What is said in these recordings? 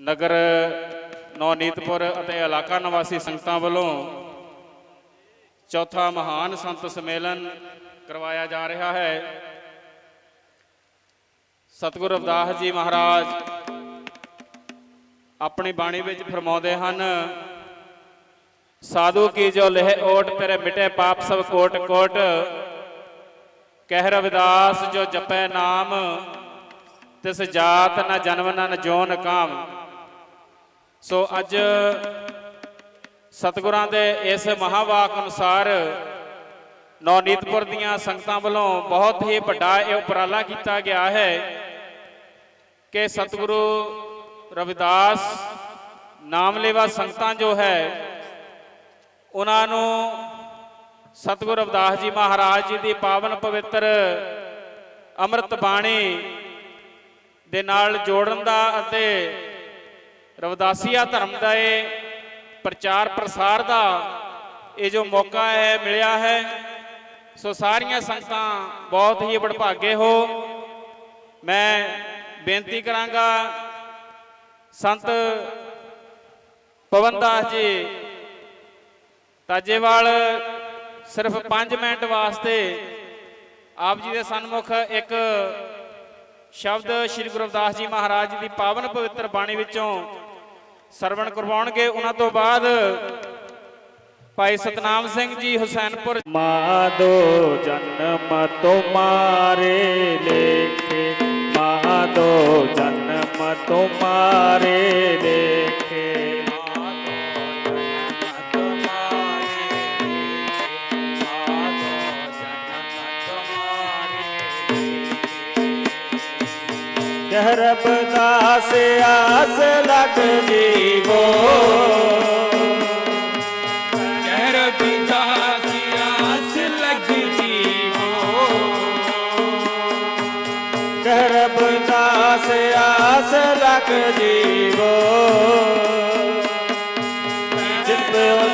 नगर नवनीतपुर ਅਤੇ इलाका निवासी संगतां ਵੱਲੋਂ चौथा महान संत सम्मेलन करवाया जा रहा है। सतगुरु रविदास जी महाराज अपनी बाणी विच फरमाउंदे हन, साधु की जो लेह ओट तेरे मिटे पाप सब कोट कोट, कह रविदास जो जपै नाम, तिस जात न जन्म न जोन काम। सो अज सतगुरां दे इस महावाक अनुसार नवनीतपुर दीआं संगतां वल्लों बहुत ही वड्डा यह उपराला किया गया है कि सतगुरु रविदास नामलेवा संगतां जो है उन्होंने सतगुरु रविदास जी महाराज जी की पावन पवित्र अमृत बाणी दे नाल जोड़न दा अते रविदासिया धर्म का प्रचार प्रसार का ये जो मौका है मिलिया है। सो सारिया संगतां बहुत ही वडभागे हो। मैं बेनती करांगा संत पवनदास जी ताजेवाल सिर्फ 5 मिनट वास्ते आप जी के सन्मुख एक शब्द श्री गुरु रविदास जी महाराज जी की पावन पवित्र बाणी विचों सरवण करवाउणगे। उन्हां तो बाद भाई सतनाम सिंह जी हुसैनपुर। माधो जन्म तुम्हारे लेखे, माधो जन्म तुम्हारे लेखे, कह रविदास आस लग जीवो, कह रविदास आस लग जीवो, कह रविदास आस लग जीवो, जिन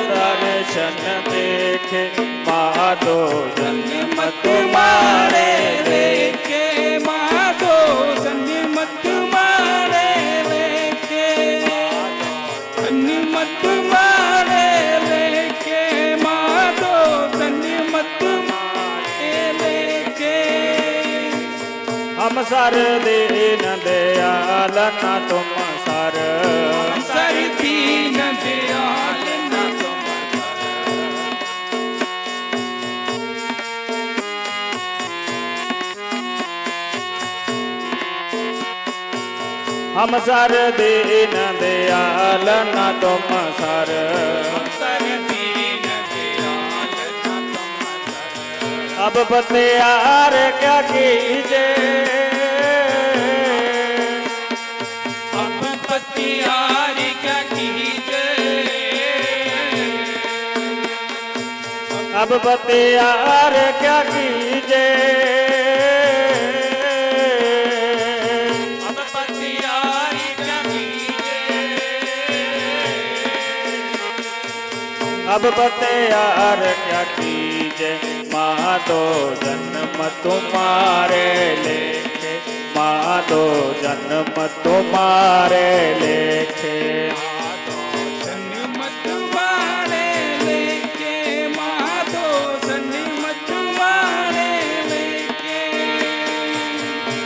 दर्शन देखे माधो जन्म तुम्हारे लेके, माधो जन्म तुम्हारे लेके, जन्म तुम्हारे लेके, माधो जन्म तुम्हारे लेके। हम सर दीन दयाल न तुम सर, सर दीन दयाल न तुम हम सर दीन दयाल न तुम सर, सर दीन दयाल न तुम सर। अब बतियार क्या कीजे, अब बतियार क्या कीजे, अब बतियार क्या कीजे, अब बतियार क्या कीजे, अब बतियार क्या कीजे, माधो जन्म तुम्हारे लेखे, माधो जन्म तुम्हारे लेखे, जन्म तुम्हारे लेके, माधो जन्म तुम्हारे लेके।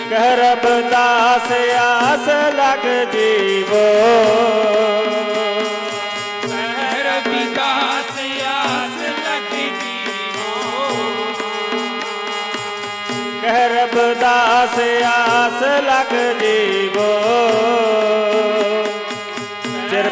कह रविदास आस लग जीवो, कह रविदास आस लग जीवो, कह रविदास आस लग जीवो, चिर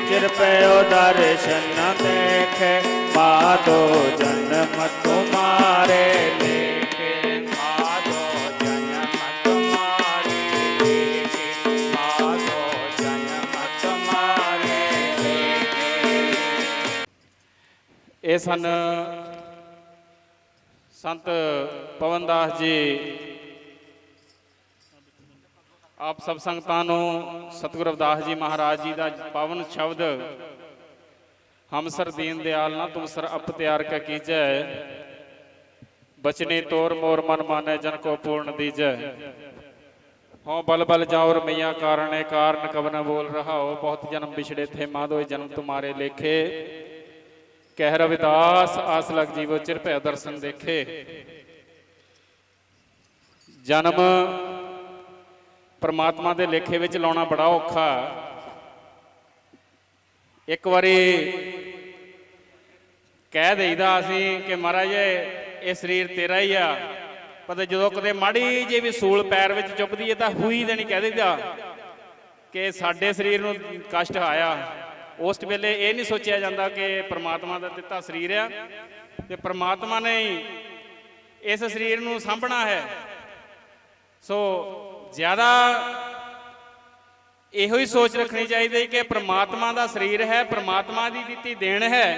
चिर पयो दर्शन देखे, माधो जन्म तुम्हारे लेखे, माधो जन्म तुम्हारे लेके, माधो जन्म तुम्हारे लेके। ये सन संत पवनदास जी। आप सब संगतां नूं सतगुरु रविदास जी महाराज जी का पावन शब्द हम सर दीन दयाल ना तुम सर अप त्यार का कीजै बचने तोर मोर मन माने जन को पूर्ण दीजै। हों बल बल जाओ रमैया कारण कारण कब न बोल रहा हो। बहुत जन्म बिछड़े थे माधो जन्म तुम्हारे लेखे। कह रविदास आस लग जीवो चिर भय दर्शन देखे। जन्म परमात्मा के लेखे विच लाउणा बड़ा औखा। एक बारी कह देईदा असीं कि महाराज ये शरीर तेरा ही आ, पता जो कदे माड़ी जी भी सूल पैर में चुभदी है तो हुई देनी कह देता कि साडे शरीर नूं कष्ट आया। उस वेले ये नहीं सोचा जाता कि परमात्मा का दिता शरीर आ ते परमात्मा ने ही इस शरीर नूं सांभना है। सो ज़्यादा इहो ही सोच रखनी चाहिए कि परमात्मा का शरीर है, परमात्मा की दिती देन है,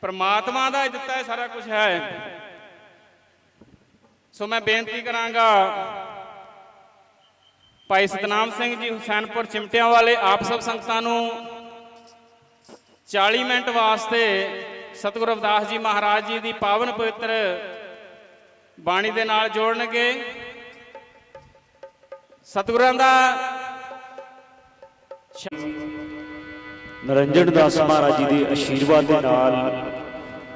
परमात्मा का दिता है सारा कुछ है। सो मैं बेनती करांगा भाई सतनाम सिंह जी हुसैनपुर चिमटियां वाले आप सब संगतां नूं 40 मिनट वास्ते सतगुरु रविदास जी महाराज जी की पावन पवित्र बाणी दे नाल जोड़नगे। सतगुरां दा नरंजन दास महाराज जी के आशीर्वाद के नाल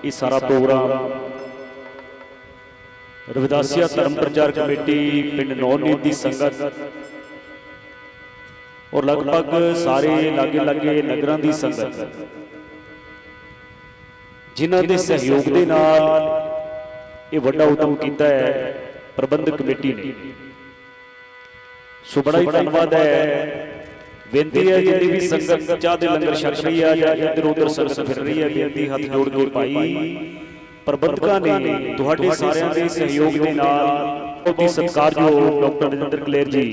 ये सारा प्रोग्राम रविदासिया धर्म प्रचार कमेटी पिंड नौनीत की संगत और लगभग सारे लागे लागे नगरां की संगत जिन्हां दे सहयोग के नाल ये वड्डा उद्यम किया है प्रबंधक कमेटी ने। सो बड़ा ही धन्यवाद है। बेनती है जितनी भी संगत चाह दे लंगर छक रही है या इधर उधर संगत फिर रही है, बेनती हाथ जोड़ के पाई प्रबंधकों ने तुहाडे सारिਆਂ ਦੇ सहयोग के नाल बहुत ही सत्कारयोग डॉक्टर रजिंदर कलेर जी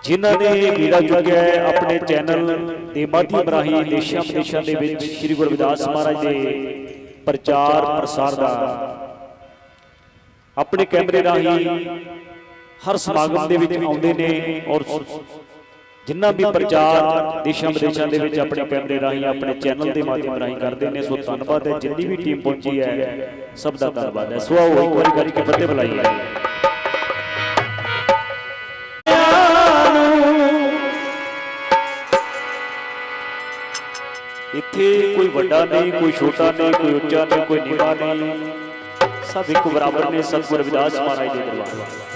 जिन्हां ने बीड़ा चुक्या है अपने चैनल के माध्यम राही देशां विदेशां दे विच श्री गुरु रविदास महाराज दे प्रचार प्रसार का अपने कैमरे राही हर समागम दे विच आउंदे ने और जिन्ना भी प्रचार देशां विदेशां दे विच अपने कैमरे राही अपने चैनल के माध्यम राही करते हैं। सो धन्यवाद है जितनी भी टीम पहुंची है सब का धन्यवाद है। सो आओ एक बार करके फतेह बुलाइए। इत्थे कोई वड्डा नहीं, कोई छोटा नहीं, कोई उच्चा नहीं, कोई नीवा नहीं, सब एक बराबर ने सतगुरु रविदास महाराज के दरबार।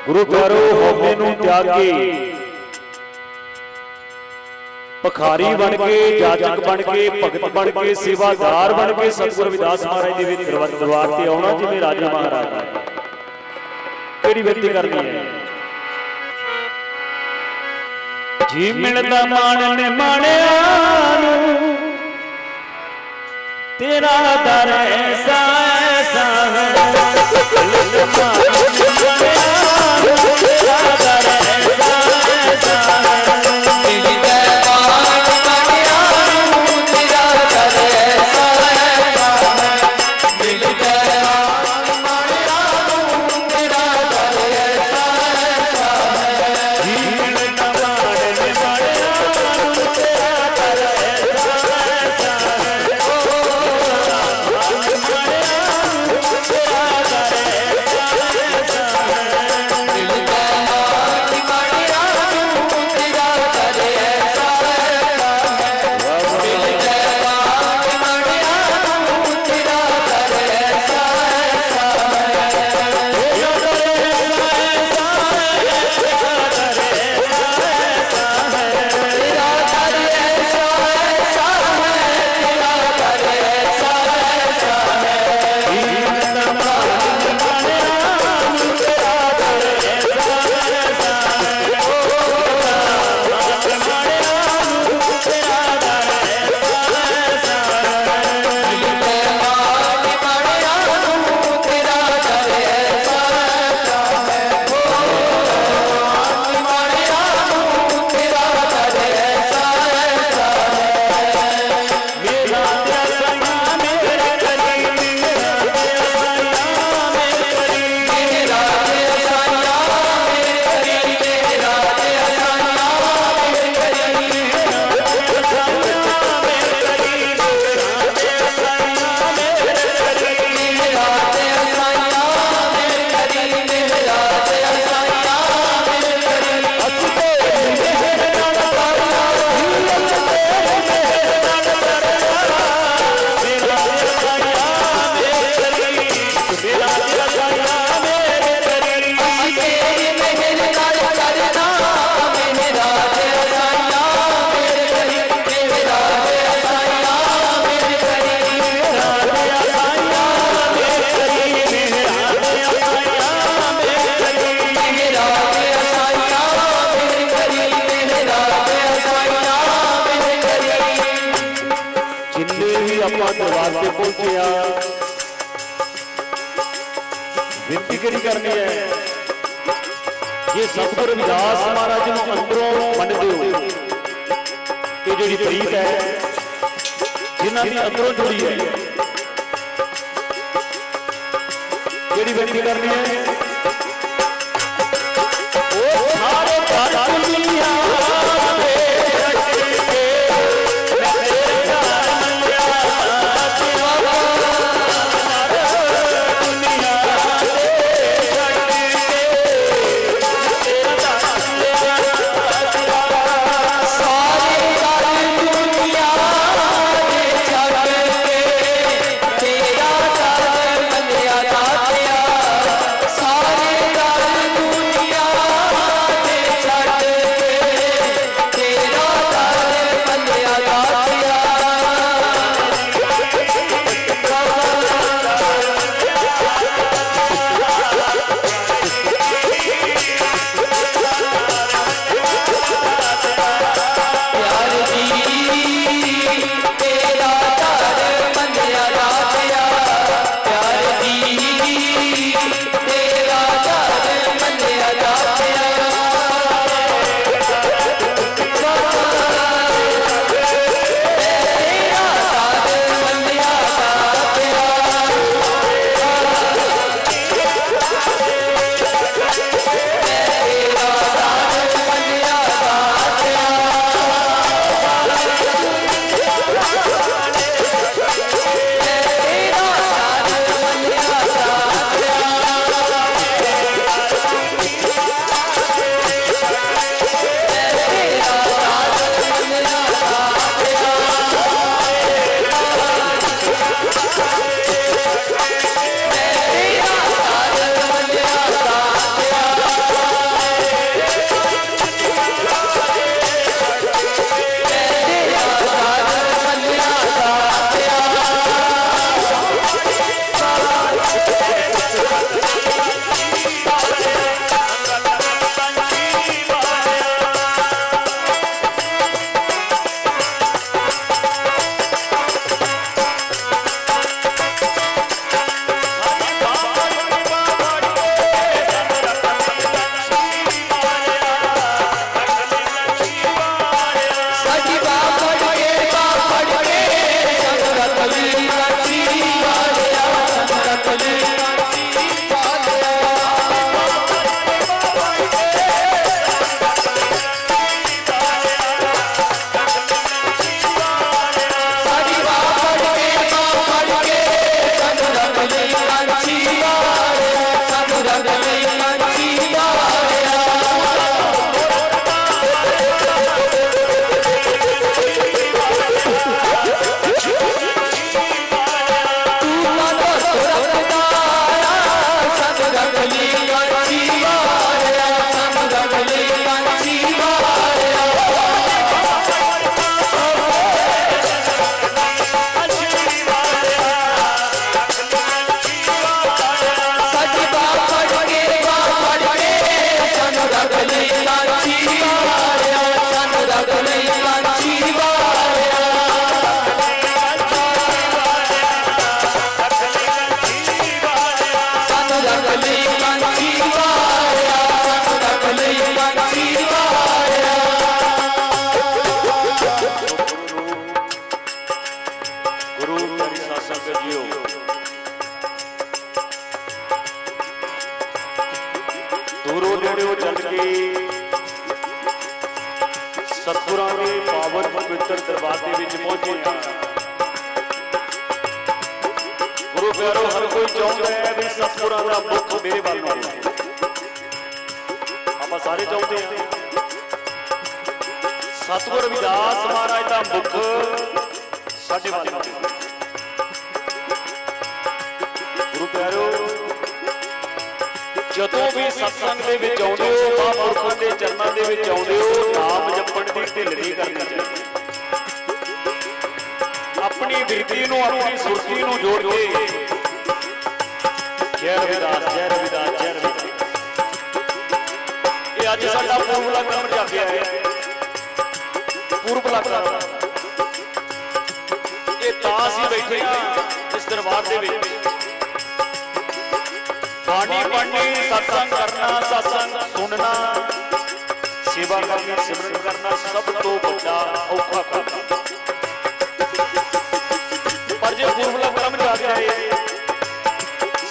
गुरु प्यारो हौमे नूं त्याग के पखारी बन के जाचक बन के भगत बन के सेवादार बन के सतगुरु रविदास महाराज दे दरबार ते आउणा जिवें राजा महाराज। किहड़ी बेनती करनी है जी मिलदा मान ने माणिया नूं तेरा दर ऐसा ऐसा है। दरबार से पहुंचे आ बेनती करी करनी है ये सतगुरु रविदास महाराज नूं अंदरों वंड दिओ ये जिहड़ी प्रीत है जिन्हां दी अंदरों जुड़ी है जिहड़ी बेनती करनी है ओ सारे दुनिया दूरों नेड़ों चल के सतगुरां दे पावन पवित्र दरबार दे विच पहुंचे हां। गुरु प्यारो हर कोई चाहुंदा है भी सतगुरां दा मुख मेरे वल होवे, आपां सारे चाहुंदे हां सतगुरु रविदास महाराज दा मुख साडे वल होवे। गुरु प्यारो ਜਦੋਂ भी सत्संग ਦੇ ਵਿੱਚ ਆਉਂਦੇ ਹੋ ਮਹਾਂਪੁਰਖਾਂ ਦੇ ਚਰਨਾਂ ਦੇ ਵਿੱਚ ਆਉਂਦੇ ਹੋ ਨਾਮ ਜਪਣ ਦੀ ਢਿੱਲ ਨਹੀਂ ਕਰਨੀ ਚਾਹੀਦੀ। ਆਪਣੀ ਬਿਰਤੀ ਨੂੰ ਆਪਣੀ ਸੁਰਤੀ ਨੂੰ ਜੋੜ ਕੇ ਜੈ ਰਵਿਦਾਸ ਜੈ ਰਵਿਦਾਸ ਜੈ ਰਵਿਦਾਸ। ਇਹ ਅੱਜ ਸਾਡਾ ਪੂਰਬਲਾ ਕੰਮ ਜਾਪਿਆ ਹੈ। ਪੂਰਬਲਾ ਕੰਮ ਇਹ ਤਾਂ ਅਸੀਂ ਬੈਠੇ ਆ ਇਸ ਦਰਬਾਰ ਦੇ ਵਿੱਚ ਬਾਣੀ ਪੜ੍ਹਨੀ, ਸਤਸੰਗ ਕਰਨਾ, ਸਤਸੰਗ ਸੁਣਨਾ, ਸੇਵਾ ਕਰਨੀ, ਸਿਮਰਨ ਕਰਨਾ ਸਭ ਤੋਂ ਵੱਡਾ ਔਖਾ ਕੰਮ। ਪਰ ਜੇ ਗੁਰਮੁਖ ਕਰਮ ਜਾ ਜਾਏ,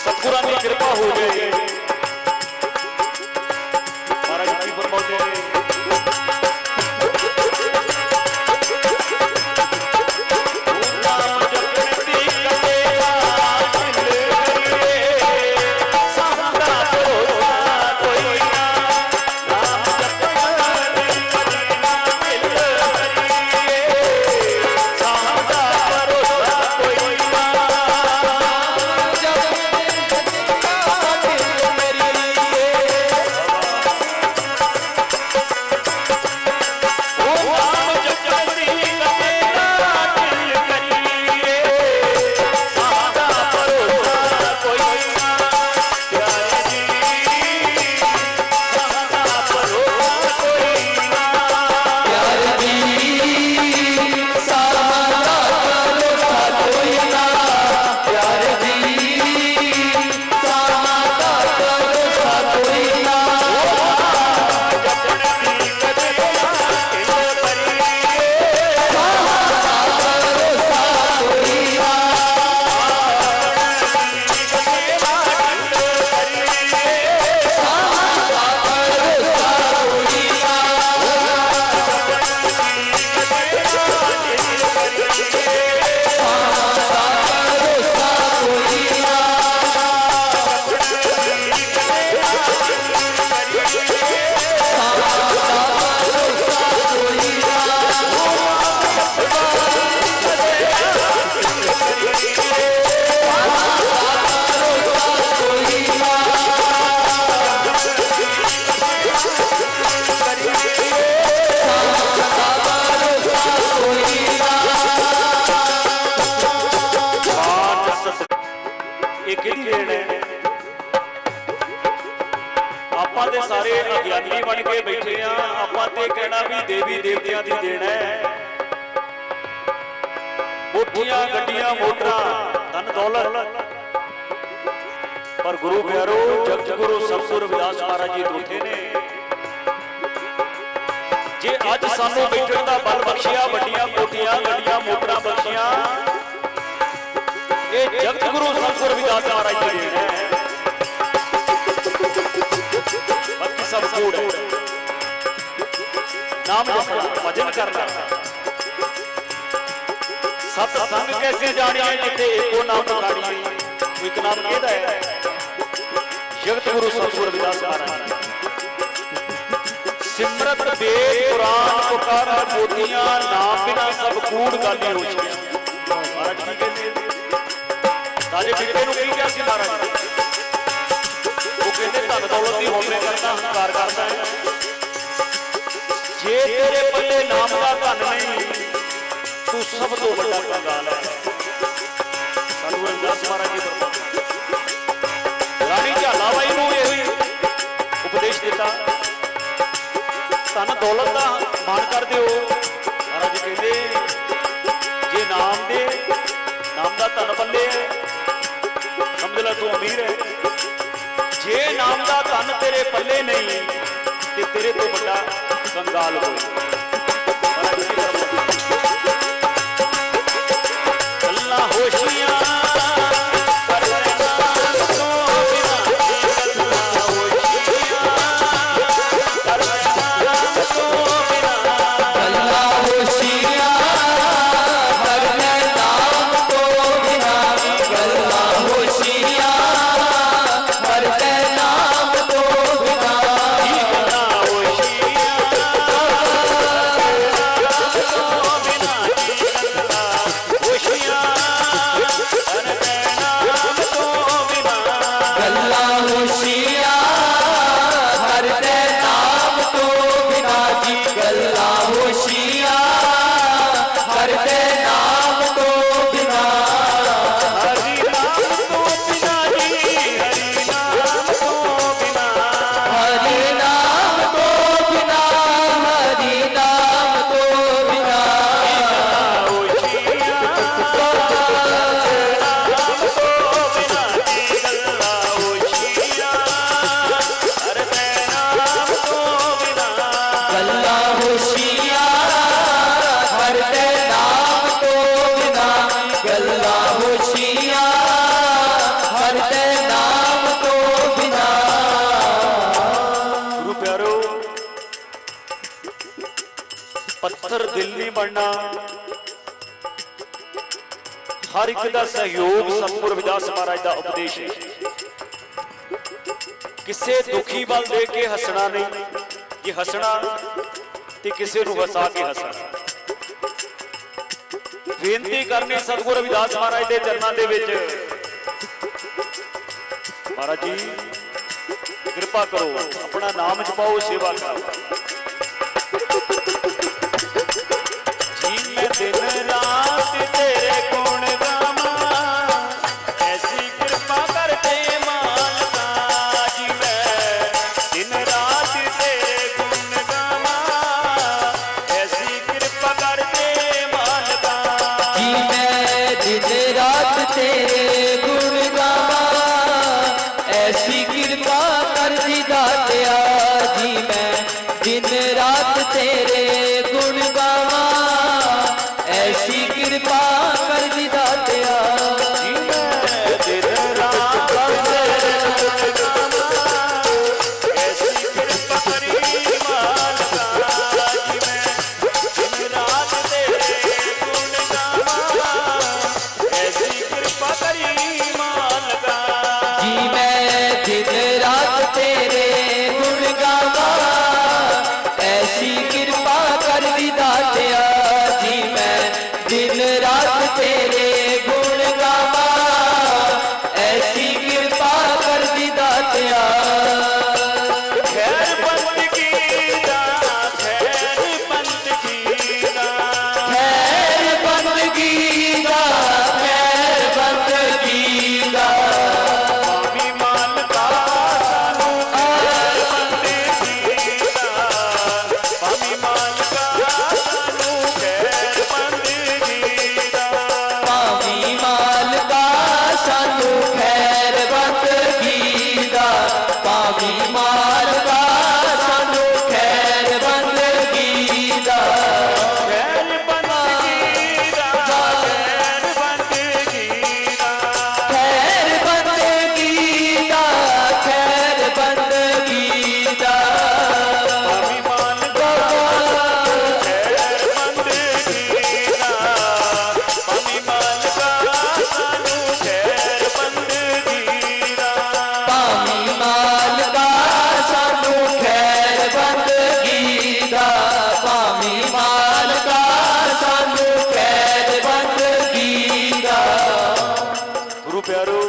ਸਤਿਗੁਰਾਂ ਦੀ ਕਿਰਪਾ ਹੋ ਜਾਏ, ਮਹਾਰਾਜ ਜੀ ਫਰਮਾਉਂਦੇ ਨੇ ਆਪਾਂ ਤੇ ਸਾਰੇ ਅਗਿਆਨੀ ਬਣ ਕੇ ਬੈਠੇ ਆ। ਆਪਾਂ ਤੇ ਕਹਿਣਾ ਵੀ ਦੇਵੀ ਦੇਵਤਿਆਂ ਦੀ ਦੇਣ ਹੈ। ਕੋਠੀਆਂ, ਗੱਡੀਆਂ, ਮੋਟਰਾਂ, ਧਨ ਦੌਲਤ, ਪਰ ਗੁਰੂ ਪਿਆਰੋ ਜਗਤ ਗੁਰੂ ਸਤਿਗੁਰੂ ਰਵਿਦਾਸ ਮਹਾਰਾਜ ਜੀ ਰੁੱਠੇ ਨੇ। ਜੇ ਅੱਜ ਸਾਨੂੰ ਬੈਠਣ ਦਾ ਬਲ ਬਖਸ਼ਿਆ, ਵੱਡੀਆਂ ਕੋਠੀਆਂ, ਗੱਡੀਆਂ, ਮੋਟਰਾਂ ਬਖਸ਼ੀਆਂ, ਇਹ ਜਗਤ ਗੁਰੂ ਸਤਿਗੁਰੂ ਰਵਿਦਾਸ ਮਹਾਰਾਜ ਜੀ ਦੀ ਦੇਣ ਹੈ। ਬਾਕੀ ਸਭ ਕੂੜ ਹੈ। ਨਾਮ ਜਪਣਾ, ਭਜਨ ਕਰਨਾ, ਸਤ ਸੰਗ ਕੈਸੇ ਜਾਣੀਏ ਜਿੱਥੇ ਏਕੋ ਨਾਮ ਖਾੜੀਏ। ਇੱਕ ਨਾਮ ਕਿਹਦਾ ਹੈ? ਜਗਤ ਗੁਰੂ ਸਤਿਗੁਰੂ ਰਵਿਦਾਸ ਮਹਾਰਾਜ। ਸਿਮਰਤ ਵੇਦ ਪੁਰਾਨ ਪੁਕਾਰ ਮੋਤੀਆਂ, ਨਾਮ ਬਿਨਾ ਸਭ ਕੂੜ ਗਾਲੀ ਰੋਸ਼ੀਆਂ। ਮਹਾਰਾਜ ਕੀ ਕਹਿੰਦੇ? ਰਾਜੇ ਬਿਰਦੇ ਨੂੰ ਕੀ ਕਿਹਾ ਸੀ ਮਹਾਰਾਜ? ਉਹ ਕਹਿੰਦੇ ਧਨ ਦੌਲਤ ਦੀ ਹੋਂਦ ਕਰਦਾ, ਹੰਕਾਰ ਕਰਦਾ ਹੈ। ਜੇ ਤੇਰੇ ਪੱਲੇ ਨਾਮ ਦਾ ਧਨ ਨਹੀਂ, ਤੂੰ ਸਭ ਤੋਂ ਵੱਡਾ ਕੰਗਾਲ ਹੈ। ਸਾਨੂੰ ਰਵਿਦਾਸ ਮਹਾਰਾਜ ਜੀ ਫਰਮਾਉਂਦੇ। ਰਾਣੀ ਝਾਲਾਬਾਈ ਨੂੰ ਇਹ ਉਪਦੇਸ਼ ਦਿੱਤਾ, ਧਨ ਦੌਲਤ ਦਾ ਮਾਣ ਕਰ ਦਿਓ। ਮਹਾਰਾਜ ਕਹਿੰਦੇ ਜੇ ਨਾਮ ਦਾ ਧਨ ਪੱਲੇ ਹੈ, ਸਮਝ ਲੈ ਤੂੰ ਅਮੀਰ ਹੈ। ਜੇ ਨਾਮ ਦਾ ਧਨ ਤੇਰੇ ਪੱਲੇ ਨਹੀਂ ਤੇ ਤੇਰੇ ਤੋਂ ਵੱਡਾ ਕੰਗਾਲ ਹੋਏ। ਮਹਾਰਾਜ ਜੀ ਗੱਲਾਂ ਹੋਸ਼ੀਆਂ ਬਣਨਾ, हर एक का सहयोग सतगुरु रविदास महाराज का उपदेश है। किसी दुखी वाल देख के हसना नहीं, ये हसना ते किसी नूं हसा के हसना। बेनती करनी सतगुरु रविदास महाराज के चरणों के विच, महाराज जी कृपा करो, अपना नाम जपाओ, सेवा करो जी। मैं दिन रात तेरे गुण गावा, ऐसी कृपा कर दे मालका जी। मैं दिन रात तेरे गुण गावा, ऐसी कृपा कर दे मालका जी। मैं दिन रात तेरे गुण गावा, ऐसी कृपा कर दी दातिया जी। मैं दिन रात तेरे गुण गावा, ऐसी कृपा कर दी दातिया जी। मैं दिन रात तेरे गुण गावा, ऐसी कृपा करी मालका जी। मैं दिन रात तेरे गुण गावा, ऐसी कृपा करी मालका जी। मैं दिन रात तेरे गुण गावा, ऐसी कृपा कर दी दातिया जी। मैं दिन रात तेरे गुण गावा, ऐसी कृपा कर दी दातिया। खैर बंदगी दा, खैर बंदगी दा, खैर बंदगी दा, खैर बंदगी दा। स्वामी मालका सानू खैर बंदगी दा, स्वामी मालका सानू खैर बंदगी दा। पावी मालका सानू खैर बंदगी दा, पावी मालका सानू खैर बंदगी दा। खैर बंदगी दा, खैर बंदगी दा, खैर बंदगी दा, खैर बंदगी दा। स्वामी मालका खैर बंदगी दा, स्वामी मालका सानू खैर बंदगी दा। पावी मालका सानू खैर बंदगी दा, पावी मालका सानू खैर बंदगी दा। गुरु प्यारो,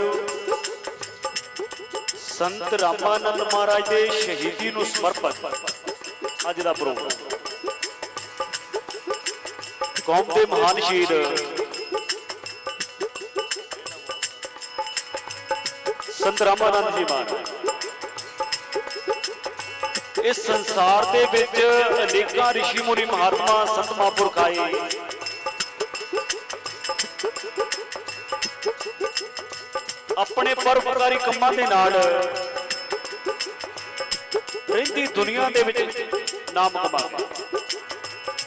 संत रामानंद महाराज के शहीदी ਨੂੰ ਸਮਰਪਿਤ ਅੱਜ ਦਾ ਪ੍ਰੋਗਰਾਮ ਕੌਮ ਦੇ ਮਹਾਨ ਸ਼ਹੀਦ संत रामानंद जी महाराज इस संसार ਦੇ ਵਿੱਚ ਅਨੇਕਾਂ ਰਿਸ਼ੀ ਮੁਨੀ ਮਹਾਤਮਾ ਸੰਤ ਮਹਾਂਪੁਰਖ ਆਏ। ਆਪਣੇ ਪਰਉਪਕਾਰੀ ਕੰਮਾਂ ਦੇ ਨਾਲ ਰਹਿੰਦੀ ਦੁਨੀਆ ਦੇ ਵਿੱਚ ਨਾਮ ਕਮਾ ਗਏ,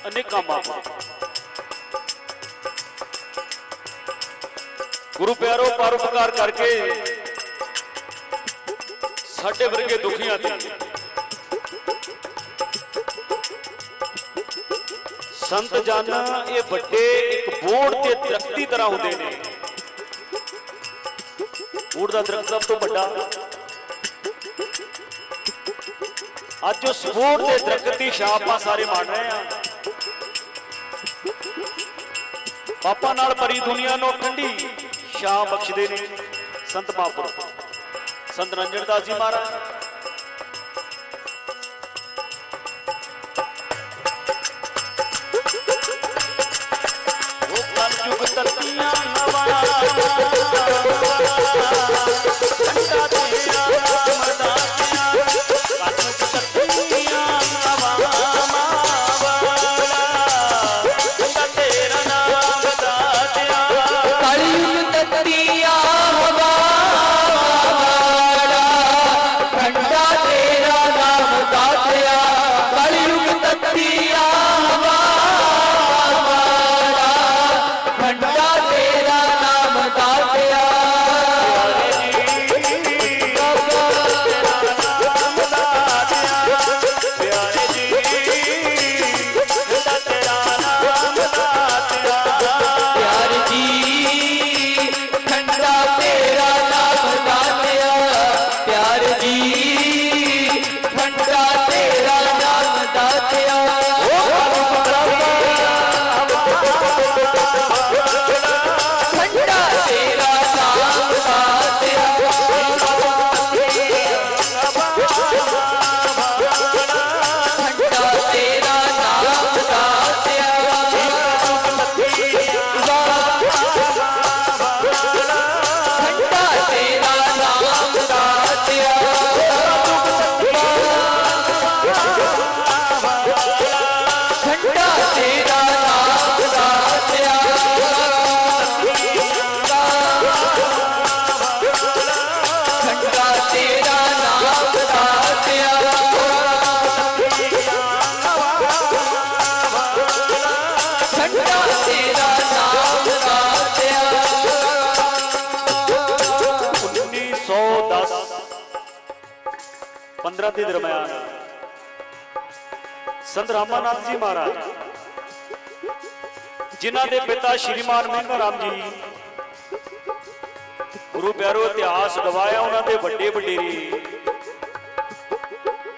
ਅਨੇਕਾਂ ਮਾਪਾ। ਗੁਰੂ ਪਿਆਰੋ, ਪਰਉਪਕਾਰ ਕਰਕੇ ਸਾਡੇ ਵਰਗੇ ਦੁਖੀਆਂ ਤੇ ਸੰਤ ਜਨ ਇਹ ਵੱਡੇ ਇੱਕ ਬੋੜ ਤੇ ਦਰਖਤ ਦੀ ਤਰ੍ਹਾਂ ਹੁੰਦੇ ਨੇ। ਬੋੜ ਦਾ ਦਰਖਤ ਸਭ ਤੋਂ ਵੱਡਾ। ਅੱਜ ਉਸ ਬੋੜ ਦੇ ਦਰਖਤ ਦੀ ਛਾਂ ਆਪਾਂ ਸਾਰੇ ਮਾਣ ਰਹੇ ਹਾਂ। ਪਾਪਾਂ ਨਾਲ ਭਰੀ ਦੁਨੀਆ ਨੂੰ ਠੰਡੀ ਛਾਂ ਬਖਸ਼ਦੇ ਨੇ ਸੰਤ ਮਹਾਂਪੁਰਖ संत रंजन दास जी महाराज। वो कलयुग ततियां हवा, ठंडा तेरा नाम दातिया, कलयुग ततियां हवा मावड़ा, ठंडा तेरा नाम दातिया। कलयुग ततिया हवा, ठंडा तेरा नाम दातिया। कलयुग ततिया हवा, ठंडा तेरा नाम दातिया। प्यारे जी, तेरा नाम ਮੰਦਰਾਂ ਦੇ ਦਰਮਿਆਨ ਸੰਤ ਰਾਮਾਨੰਦ ਜੀ ਮਹਾਰਾਜ, ਜਿਨ੍ਹਾਂ ਦੇ ਪਿਤਾ ਸ਼੍ਰੀਮਾਨ ਮਹਿੰਗਾ ਰਾਮ ਜੀ, ਗੁਰੂ ਪਿਆਰੋ ਇਤਿਹਾਸ ਗਵਾਇਆ ਉਹਨਾਂ ਦੇ ਵੱਡੇ ਵਡੇਰੇ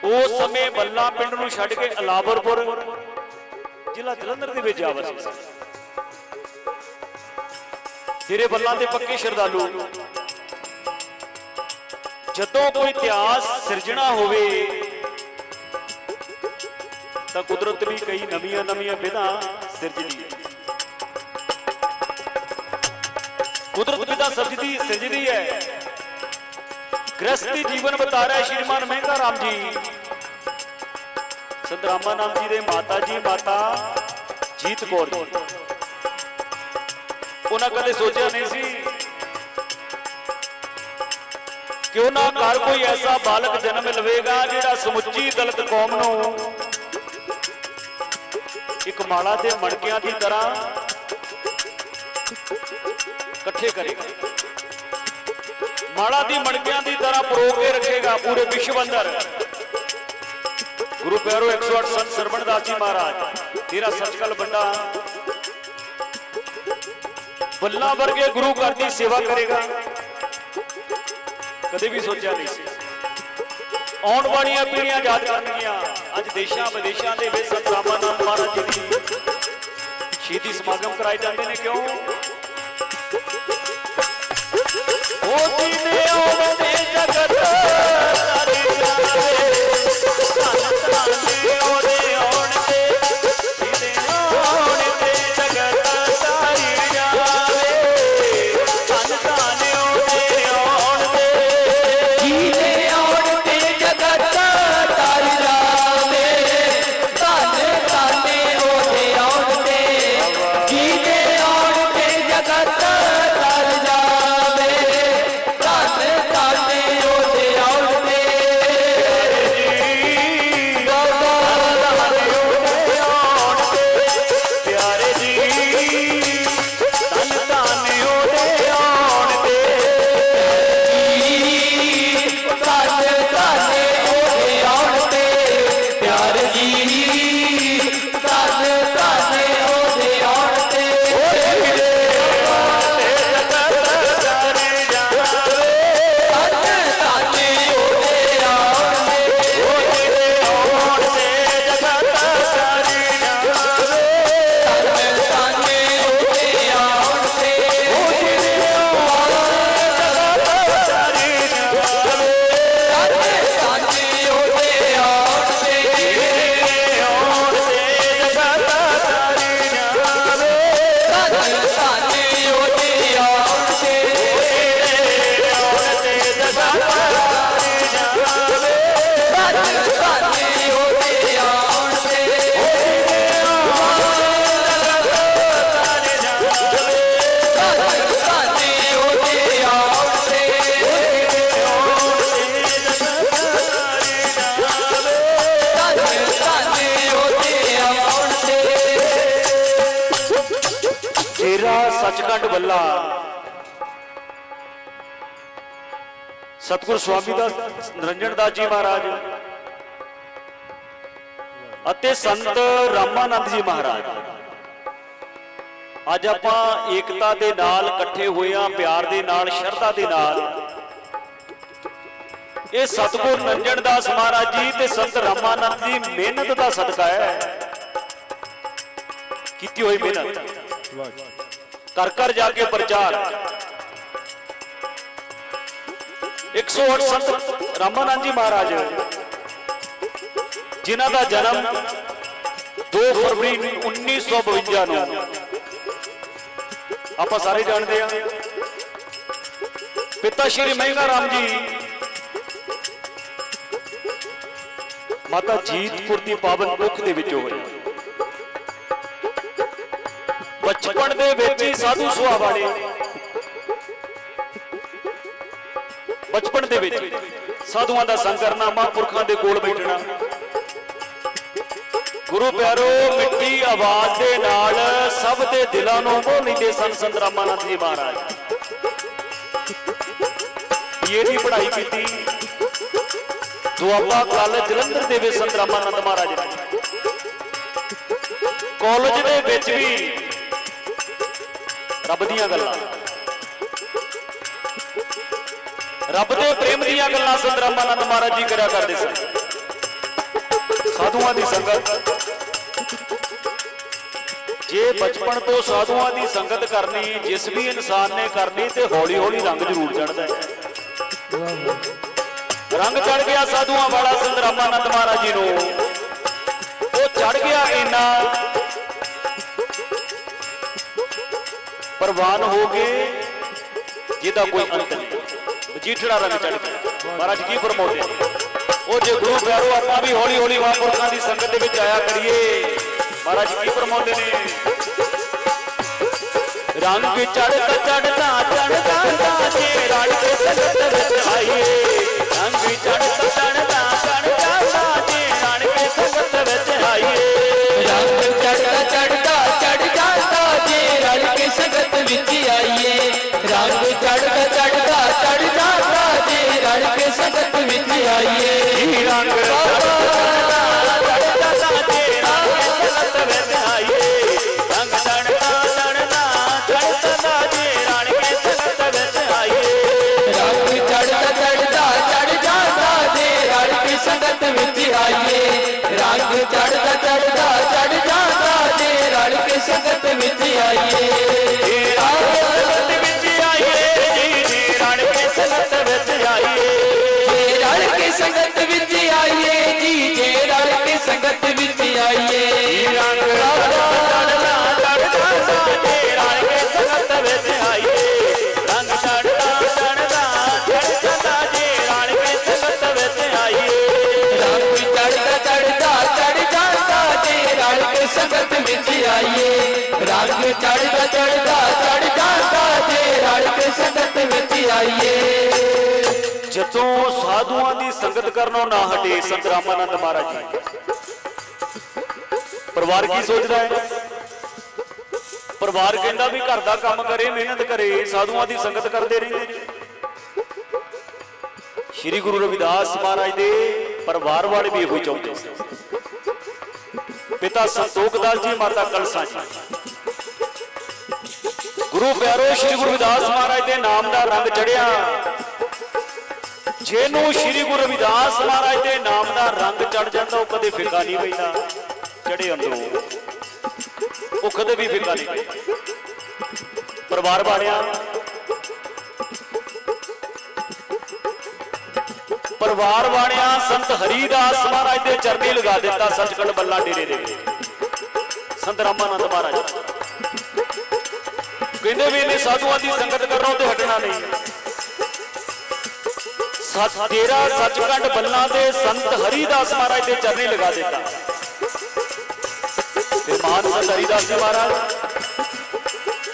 ਉਸ ਸਮੇਂ ਬੱਲਾ ਪਿੰਡ ਨੂੰ ਛੱਡ ਕੇ ਅਲਾਵਰਪੁਰ ਜ਼ਿਲ੍ਹਾ ਜਲੰਧਰ ਦੇ ਵਿੱਚ ਆ ਵਸੇ ਸਨ। ਤੇਰੇ ਬੱਲਾਂ ਦੇ ਪੱਕੇ ਸ਼ਰਧਾਲੂ, ਜਦੋਂ ਕੋਈ ਇਤਿਹਾਸ ਸਿਰਜਣਾ ਹੋਵੇ ਤਾਂ ਕੁਦਰਤ ਵੀ ਕਈ ਨਵੀਆਂ ਵਿਧਾਂ ਸਿਰਜਦੀ ਹੈ। ਕੁਦਰਤ ਵਿਧਾ ਸਿਰਜਦੀ ਹੈ। ਗ੍ਰਸਤੀ ਜੀਵਨ ਬਤਾ ਰਿਹਾ ਸ਼੍ਰੀਮਾਨ ਮਹਿੰਗਾ ਰਾਮ ਜੀ। ਸੰਤ ਰਾਮਾਨੰਦ ਜੀ ਦੇ ਮਾਤਾ ਜੀ ਮਾਤਾ ਜੀਤ ਕੌਰ ਜੀ, ਉਹਨਾਂ ਕਦੇ ਸੋਚਿਆ ਨਹੀਂ ਸੀ ਕਿ ਉਹਨਾਂ ਘਰ ਕੋਈ ਐਸਾ ਬਾਲਕ ਜਨਮ ਲਵੇਗਾ ਜਿਹੜਾ ਸਮੁੱਚੀ ਦਲਿਤ ਕੌਮ ਨੂੰ ਇੱਕ ਮਾਲਾ ਦੇ ਮਣਕਿਆਂ ਦੀ ਤਰ੍ਹਾਂ ਇਕੱਠੇ ਕਰੇਗਾ, ਮਾਲਾ ਦੀ ਮਣਕਿਆਂ ਦੀ ਤਰ੍ਹਾਂ ਪਰੋ ਕੇ ਰੱਖੇਗਾ ਪੂਰੇ ਵਿਸ਼ਵ ਅੰਦਰ। ਗੁਰੂ ਪਿਆਰੋ 108 ਸੰਤ ਸਰਵਣਦਾਸ ਜੀ ਮਹਾਰਾਜ, ਤੇਰਾ ਸੱਚਖੰਡ ਬੰਡਾ ਬੱਲਾ ਵਰਗੇ ਗੁਰੂ ਘਰ ਦੀ ਸੇਵਾ ਕਰੇਗਾ, ਕਦੇ ਵੀ ਸੋਚਿਆ ਨਹੀਂ ਸੀ। ਆਉਣ ਵਾਲੀਆਂ ਪੀੜ੍ਹੀਆਂ ਯਾਦ ਕਰਨਗੀਆਂ। ਅੱਜ ਦੇਸ਼ਾਂ ਵਿਦੇਸ਼ਾਂ ਦੇ ਵਿੱਚ ਸੰਤ ਰਾਮਾਨੰਦ ਮਹਾਰਾਜ ਜੀ ਦੀ ਸ਼ਹੀਦੀ ਸਮਾਗਮ ਕਰਾਏ ਜਾਂਦੇ ਨੇ। ਕਿਉਂ? ਉਹ ਦੀਨੇ ਆਉਂਦੇ ਜਗਤ ਤਾਰੀ ਜਾਵੇ, ਧੰਨ ਧੰਨ ਉਹਦੇ ਆਉਣ ਤੇ, ਦੀਨੇ ਆਉਣਦੇ ਜਗਤ ਤਾਰੀ ਜਾਵੇ, ਧੰਨ ਧੰਨ ਉਹਦੇ ਆਉਣ ਤੇ, ਜੀਨੇ ਆਉਣ ਤੇ ਜਗਤ ਤਰ ਜਾਵੇ, ਧੰਨ ਧੰਨ ਉਹਦੇ ਆਉਣ ਤੇ, ਜੀਨੇ ਆਉਣ ਤੇ ਜਗਤ ਤਰ ਜਾਵੇ, ਧੰਨ ਧੰਨ ਉਹਦੇ ਆਉਣ ਤੇ। ਪਿਆਰੇ ਜੀ ਧੰਨ ਧੰਨ ਉਹਦੇ ਆਉਣ ਤੇ, ਧੰਨ ਧੰਨ ਉਹਦੇ ਆਉਣ ਤੇ, ਪਿਆਰੇ ਜੀ ਧੰਨ ਧੰਨ ਉਹਦੇ ਆਉਣ ਤੇ। ਸੱਚਖੰਡ ਬੱਲਾ ਸਤਿਗੁਰ ਸਵਾਮੀ ਦਾਸ ਨਿਰੰਜਨ ਦਾਸ ਜੀ ਮਹਾਰਾਜ ਅਤੇ ਸੰਤ ਰਾਮਾਨੰਦ ਜੀ ਮਹਾਰਾਜ, ਅੱਜ ਆਪਾਂ ਏਕਤਾ ਦੇ ਨਾਲ ਇਕੱਠੇ ਹੋਏ ਆ, ਪਿਆਰ ਦੇ ਨਾਲ, ਸ਼ਰਧਾ ਦੇ ਨਾਲ। ਇਹ ਸਤਿਗੁਰ ਨਿਰੰਜਨ ਦਾਸ ਮਹਾਰਾਜ ਜੀ ਤੇ ਸੰਤ ਰਾਮਾਨੰਦ ਜੀ ਮਿਹਨਤ ਦਾ ਸਦਕਾ ਹੈ, ਕੀਤੀ ਹੋਈ ਮਿਹਨਤ। ਘਰ ਘਰ ਜਾ ਕੇ ਪ੍ਰਚਾਰ। 108 ਸੰਤ ਰਾਮਾਨੰਦ ਜੀ ਮਹਾਰਾਜ, ਜਿਨ੍ਹਾਂ ਦਾ ਜਨਮ 2 ਫਰਵਰੀ 1952 ਨੂੰ ਆਪਾਂ ਸਾਰੇ ਜਾਣਦੇ ਆ। ਪਿਤਾ ਸ਼੍ਰੀ ਮਹਿੰਗਾ ਰਾਮ ਜੀ, ਮਾਤਾ ਜੀਤਪੁਰ ਦੀ ਪਾਵਨ ਕੁੱਖ ਦੇ ਵਿੱਚੋਂ ਹੋਏ। ਬਚਪਨ ਦੇ ਵਿੱਚ ਹੀ ਸਾਧੂ ਸੁਭਾਅ ਵਾਲੇ, ਬਚਪਨ ਦੇ ਵਿੱਚ ਸਾਧੂਆਂ ਦਾ ਸੰਗ ਕਰਨਾ, ਮਹਾਂਪੁਰਖਾਂ ਦੇ ਕੋਲ ਬੈਠਣਾ। ਗੁਰੂ ਪਿਆਰੋ ਮਿੱਠੀ ਆਵਾਜ਼ ਦੇ ਨਾਲ ਸਭ ਦੇ ਦਿਲਾਂ ਨੂੰ ਮੋਹ ਲੈਂਦੇ ਸਨ ਸੰਤ ਰਾਮਾਨੰਦ ਜੀ ਮਹਾਰਾਜ। BA ਦੀ ਪੜ੍ਹਾਈ ਕੀਤੀ, ਦੁਆਬਾ ਕਾਲਜ ਜਲੰਧਰ ਦੇ ਵਿੱਚ ਸੰਤ ਰਾਮਾਨੰਦ ਮਹਾਰਾਜ ਨੇ ਕਾਲਜ ਦੇ ਵਿੱਚ ਵੀ ਰੱਬ ਦੀਆਂ ਗੱਲਾਂ, ਰੱਬ ਦੇ ਪ੍ਰੇਮ ਦੀਆਂ ਗੱਲਾਂ ਸੰਤ ਰਾਮਾਨੰਦ ਮਹਾਰਾਜ ਜੀ ਕਰਿਆ ਕਰਦੇ ਸਨ। ਸਾਧੂਆਂ ਦੀ ਸੰਗਤ, ਜੇ ਬਚਪਨ ਤੋਂ ਸਾਧੂਆਂ ਦੀ ਸੰਗਤ ਕਰਨੀ ਜਿਸ ਵੀ ਇਨਸਾਨ ਨੇ ਕਰਨੀ ਤੇ ਹੌਲੀ ਹੌਲੀ ਰੰਗ ਜ਼ਰੂਰ ਚੜ੍ਹਦਾ ਹੈ। ਰੰਗ ਚੜ ਗਿਆ ਸਾਧੂਆਂ ਵਾਲਾ ਸੰਤ ਰਾਮਾਨੰਦ ਮਹਾਰਾਜ ਜੀ ਨੂੰ, ਉਹ ਚੜ ਗਿਆ ਇੰਨਾ ਪ੍ਰਵਾਨ ਹੋ ਗਏ ਜਿਹਦਾ ਕੋਈ ਅੰਤ ਨਹੀਂ। ਮਜੀਠੜਾ ਰੰਗ ਚੜ ਗਿਆ। ਮਹਾਰਾਜ ਕੀ ਫਰਮਾਉਂਦੇ ਉਹ ਜੇ ਗੁਰੂ ਪਿਆਰੋ ਆਪਾਂ ਵੀ ਹੌਲੀ ਹੌਲੀ ਮਹਾਂਪੁਰਖਾਂ ਦੀ ਸੰਗਤ ਦੇ ਵਿੱਚ ਆਇਆ ਕਰੀਏ। ਮਹਾਰਾਜ ਕੀ ਫਰਮਾਉਂਦੇ ਨੇ, ਰੰਗ ਚੜ੍ਹਦਾ ਚੜ੍ਹਦਾ ਚੜ੍ਹਦਾ ਜੇ ਰਲ ਕੇ ਸੰਗਤ ਵਿੱਚ ਆਈਏ। ਰੰਗ ਚੜ੍ਹਦਾ ਚੜ੍ਹਦਾ ਚੜ੍ਹਦਾ ਜੇ ਰਲ ਕੇ ਸੰਗਤ ਵਿੱਚ ਆਈਏ। ਰੰਗ ਚੜ੍ਹਦਾ ਚੜ੍ਹਦਾ ਚੜ੍ਹ ਜਾਂਦਾ ਜੇ ਰਲ ਕੇ ਸੰਗਤ ਵਿੱਚ ਆਈਏ। ਰੰਗ ਚੜ੍ਹਦਾ ਚੜ੍ਹਦਾ ਚੜ੍ਹ ਜਾਂਦਾ ਜੇ ਰਲ ਕੇ ਸੰਗਤ ਵਿੱਚ ਆਈਏ। ਰੰਗ ਚੜ੍ਹਦਾ ਚੜ੍ਹਦਾ ਜੇ ਰਲ ਕੇ ਸੰਗਤ ਵਿੱਚ ਆਈਏ। ਰੰਗ ਚੜ੍ਹਦਾ ਚੜ੍ਹਦਾ ਚੜ੍ਹਦਾ ਜੇ ਰਲ ਕੇ ਸੰਗਤ ਵਿੱਚ ਆਈਏ। ਰੰਗ ਚੜ੍ਹਦਾ ਚੜ੍ਹਦਾ ਚੜ੍ਹ ਜਾਂਦਾ ਜੇ ਰਲ ਕੇ ਸੰਗਤ ਵਿੱਚ ਆਈਏ। ਰੰਗ ਚੜ੍ਹਦਾ ਚੜ੍ਹਦਾ ਚੜ੍ਹ ਜਾਂਦਾ ਜੇ ਰਲ ਕੇ ਸੰਗਤ ਵਿੱਚ ਆਈਏ। ਸੰਗਤ ਵਿੱਚ ਆਈਏ ਜੀ, ਜੇ ਰਲ ਕੇ ਸੰਗਤ ਵਿੱਚ ਆਈਏ। ਰੰਗ ਚੜ੍ਹਦਾ ਚੜ੍ਹਦਾ ਜੇ ਰਲ ਕੇ ਸੰਗਤ ਵਿੱਚ ਆਈਏ। ਰੰਗ ਚੜ੍ਹਦਾ ਚੜ੍ਹਦਾ ਚੜ੍ਹਦਾ ਜੇ ਰਲ ਕੇ ਸੰਗਤ ਵਿੱਚ ਆਈਏ। ਰੰਗ ਚੜ੍ਹਦਾ ਚੜ੍ਹਦਾ ਚੜ੍ਹ ਜਾਂਦਾ ਜੇ ਰਲ ਕੇ ਸੰਗਤ ਵਿੱਚ ਆਈਏ। ਰੰਗ ਚੜ੍ਹਦਾ ਚੜ੍ਹਦਾ ਚੜ੍ਹ ਜਾਂਦਾ ਜੇ ਰਲ ਕੇ ਸੰਗਤ ਵਿੱਚ ਆਈਏ। ਜਦੋਂ ਸਾਧੂਆਂ ਦੀ ਸੰਗਤ ਕਰਨੋਂ ਨਾ ਹਟੇ ਸੰਤ ਰਾਮਾਨੰਦ ਮਹਾਰਾਜ ਜੀ, ਪਰਿਵਾਰ ਕੀ ਸੋਚਦਾ ਹੈ? ਪਰਿਵਾਰ ਕਹਿੰਦਾ ਵੀ ਘਰ ਦਾ ਕੰਮ ਕਰੇ, ਮਿਹਨਤ ਕਰੇ, ਸਾਧੂਆਂ ਦੀ ਸੰਗਤ ਕਰਦੇ ਰਹਿੰਦੇ ਨੇ। ਸ੍ਰੀ ਗੁਰੂ ਰਵਿਦਾਸ ਮਹਾਰਾਜ ਦੇ ਪਰਿਵਾਰ ਵਾਲੇ ਵੀ ਇਹੋ ਹੀ ਚਾਹੁੰਦੇ ਸੀ। ਪਿਤਾ ਸੰਤੋਖ ਦਾਸ ਜੀ, ਮਾਤਾ ਕਲਸਾ ਜੀ। ਗੁਰੂ ਪਿਆਰੋ ਸ੍ਰੀ ਗੁਰੂ ਰਵਿਦਾਸ ਮਹਾਰਾਜ ਦੇ ਨਾਮ ਦਾ ਰੰਗ ਚੜਿਆ। ਜਿਹਨੂੰ ਸ੍ਰੀ ਗੁਰੂ ਰਵਿਦਾਸ ਮਹਾਰਾਜ ਦੇ ਨਾਮ ਦਾ ਰੰਗ ਚੜ ਜਾਂਦਾ ਉਹ ਕਦੇ ਫਿੱਕਾ ਨਹੀਂ ਪੈਂਦਾ। ਚੜੇ ਅੰਦਰੋਂ ਉਹ ਕਦੇ ਵੀ ਫਿੱਕਾ ਨਹੀਂ ਪੈਂਦਾ। ਪਰਿਵਾਰ ਵਾਲਿਆਂ, ਪਰਿਵਾਰ ਵਾਲਿਆਂ ਸੰਤ ਹਰੀਦਾਸ ਮਹਾਰਾਜ ਦੇ ਚਰਨੀ ਲਗਾ ਦਿੱਤਾ ਸੱਚਖੰਡ ਬੱਲਾ ਡੇਰੇ ਦੇ ਵਿੱਚ। ਸੰਤ ਰਾਮਾਨੰਦ ਮਹਾਰਾਜ ਕਹਿੰਦੇ ਵੀ ਇਹਨੇ ਸਾਧੂਆਂ ਦੀ ਸੰਗਤ ਕਰਨੋਂ ਤੇ ਹਟਣਾ ਨਹੀਂ। ਤੇਰਾ ਸੱਚਖੰਡ ਬੱਲਾ ਦੇ ਸੰਤ ਹਰੀਦਾਸ ਮਹਾਰਾਜ ਦੇ ਚਰਨੀ ਲਗਾ ਦਿੱਤਾ। ਤੇ ਮਹਾਨ ਸੰਤ ਹਰੀਦਾਸ ਜੀ ਮਹਾਰਾਜ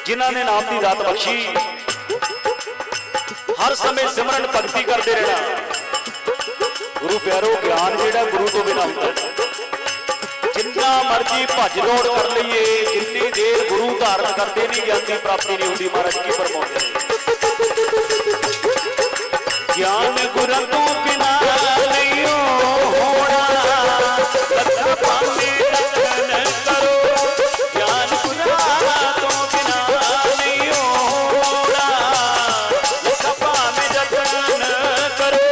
ਜਿਨ੍ਹਾਂ ਨੇ ਨਾਮ ਦੀ ਦਾਤ ਬਖਸ਼ੀ, ਹਰ ਸਮੇਂ ਸਿਮਰਨ ਭਗਤੀ ਕਰਦੇ ਰਹਿਣਾ। ਗੁਰੂ ਪਿਆਰੋ ਗਿਆਨ ਜਿਹੜਾ ਗੁਰੂ ਤੋਂ ਬਿਨਾਂ ਹੁੰਦਾ, ਜਿੰਨਾ ਮਰਜੀ ਭੱਜ ਦੌੜ ਕਰ ਲਈਏ, ਜਿੰਨੀ ਦੇਰ ਗੁਰੂ ਧਾਰਨ ਕਰਦੇ ਨਹੀਂ ਗਿਆਨ ਦੀ ਪ੍ਰਾਪਤੀ ਨਹੀਂ ਹੁੰਦੀ। ਮਹਾਰਾਜ ਕੀ ਫਰਮਾਉਂਦੇ ਨੇ, ਗਿਆਨ ਗੁਰਾਂ ਤੋਂ ਬਿਨਾ ਨਹੀਂ ਹੋਣਾ, ਲੱਖ ਭਾਵੇਂ ਯਤਨ ਕਰੋ। ਗਿਆਨ ਗੁਰਾਂ ਤੋਂ ਬਿਨਾ ਨਹੀਂ ਹੋਣਾ, ਲੱਖ ਭਾਵੇਂ ਯਤਨ ਕਰੋ।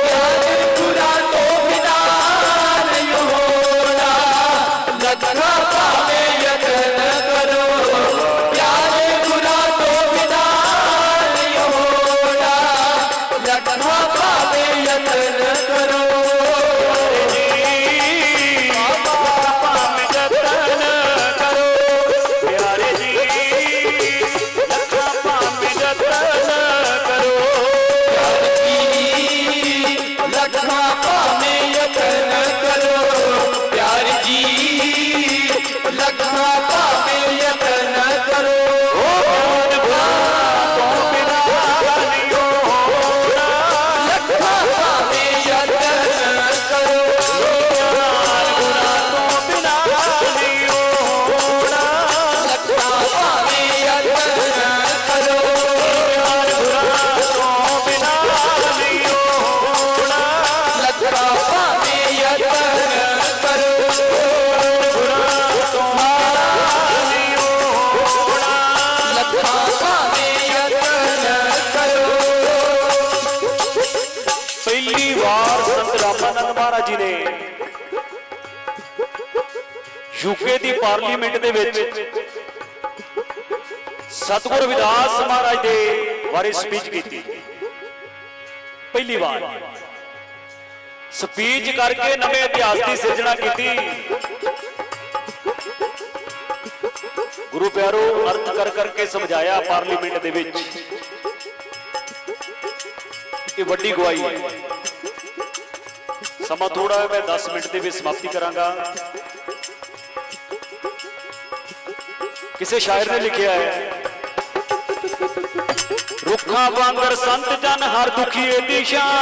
ਗਿਆਨ ਗੁਰਾਂ ਤੋਂ ਬਿਨਾ ਨਹੀਂ ਹੋਣਾ, ਲੱਖਾਂ ਭਾਵੇਂ ਯਤਨ ਕਰੋ। ਗਿਆਨ ਗੁਰਾਂ ਤੋਂ ਬਿਨਾ ਨਹੀਂ ਹੋਣਾ, ਲੱਖਾਂ ਭਾਵੇਂ रामानंद महाराज जी ने यूके की पार्लीमेंट दे विच सतगुरु रविदास महाराज दे बारे स्पीच की पहली बार स्पीच करके नवे इतिहास की सिरजना की। गुरु प्यारो अर्थ कर करके समझाया पार्लीमेंट दे विच। ये वड्डी गवाही है। समा थोड़ा है, मैं 10 मिनट के विच समाप्ति करांगा। किसी शायर ने लिखा है, रुखा वांगर संत जन हर दुखिए दी शान,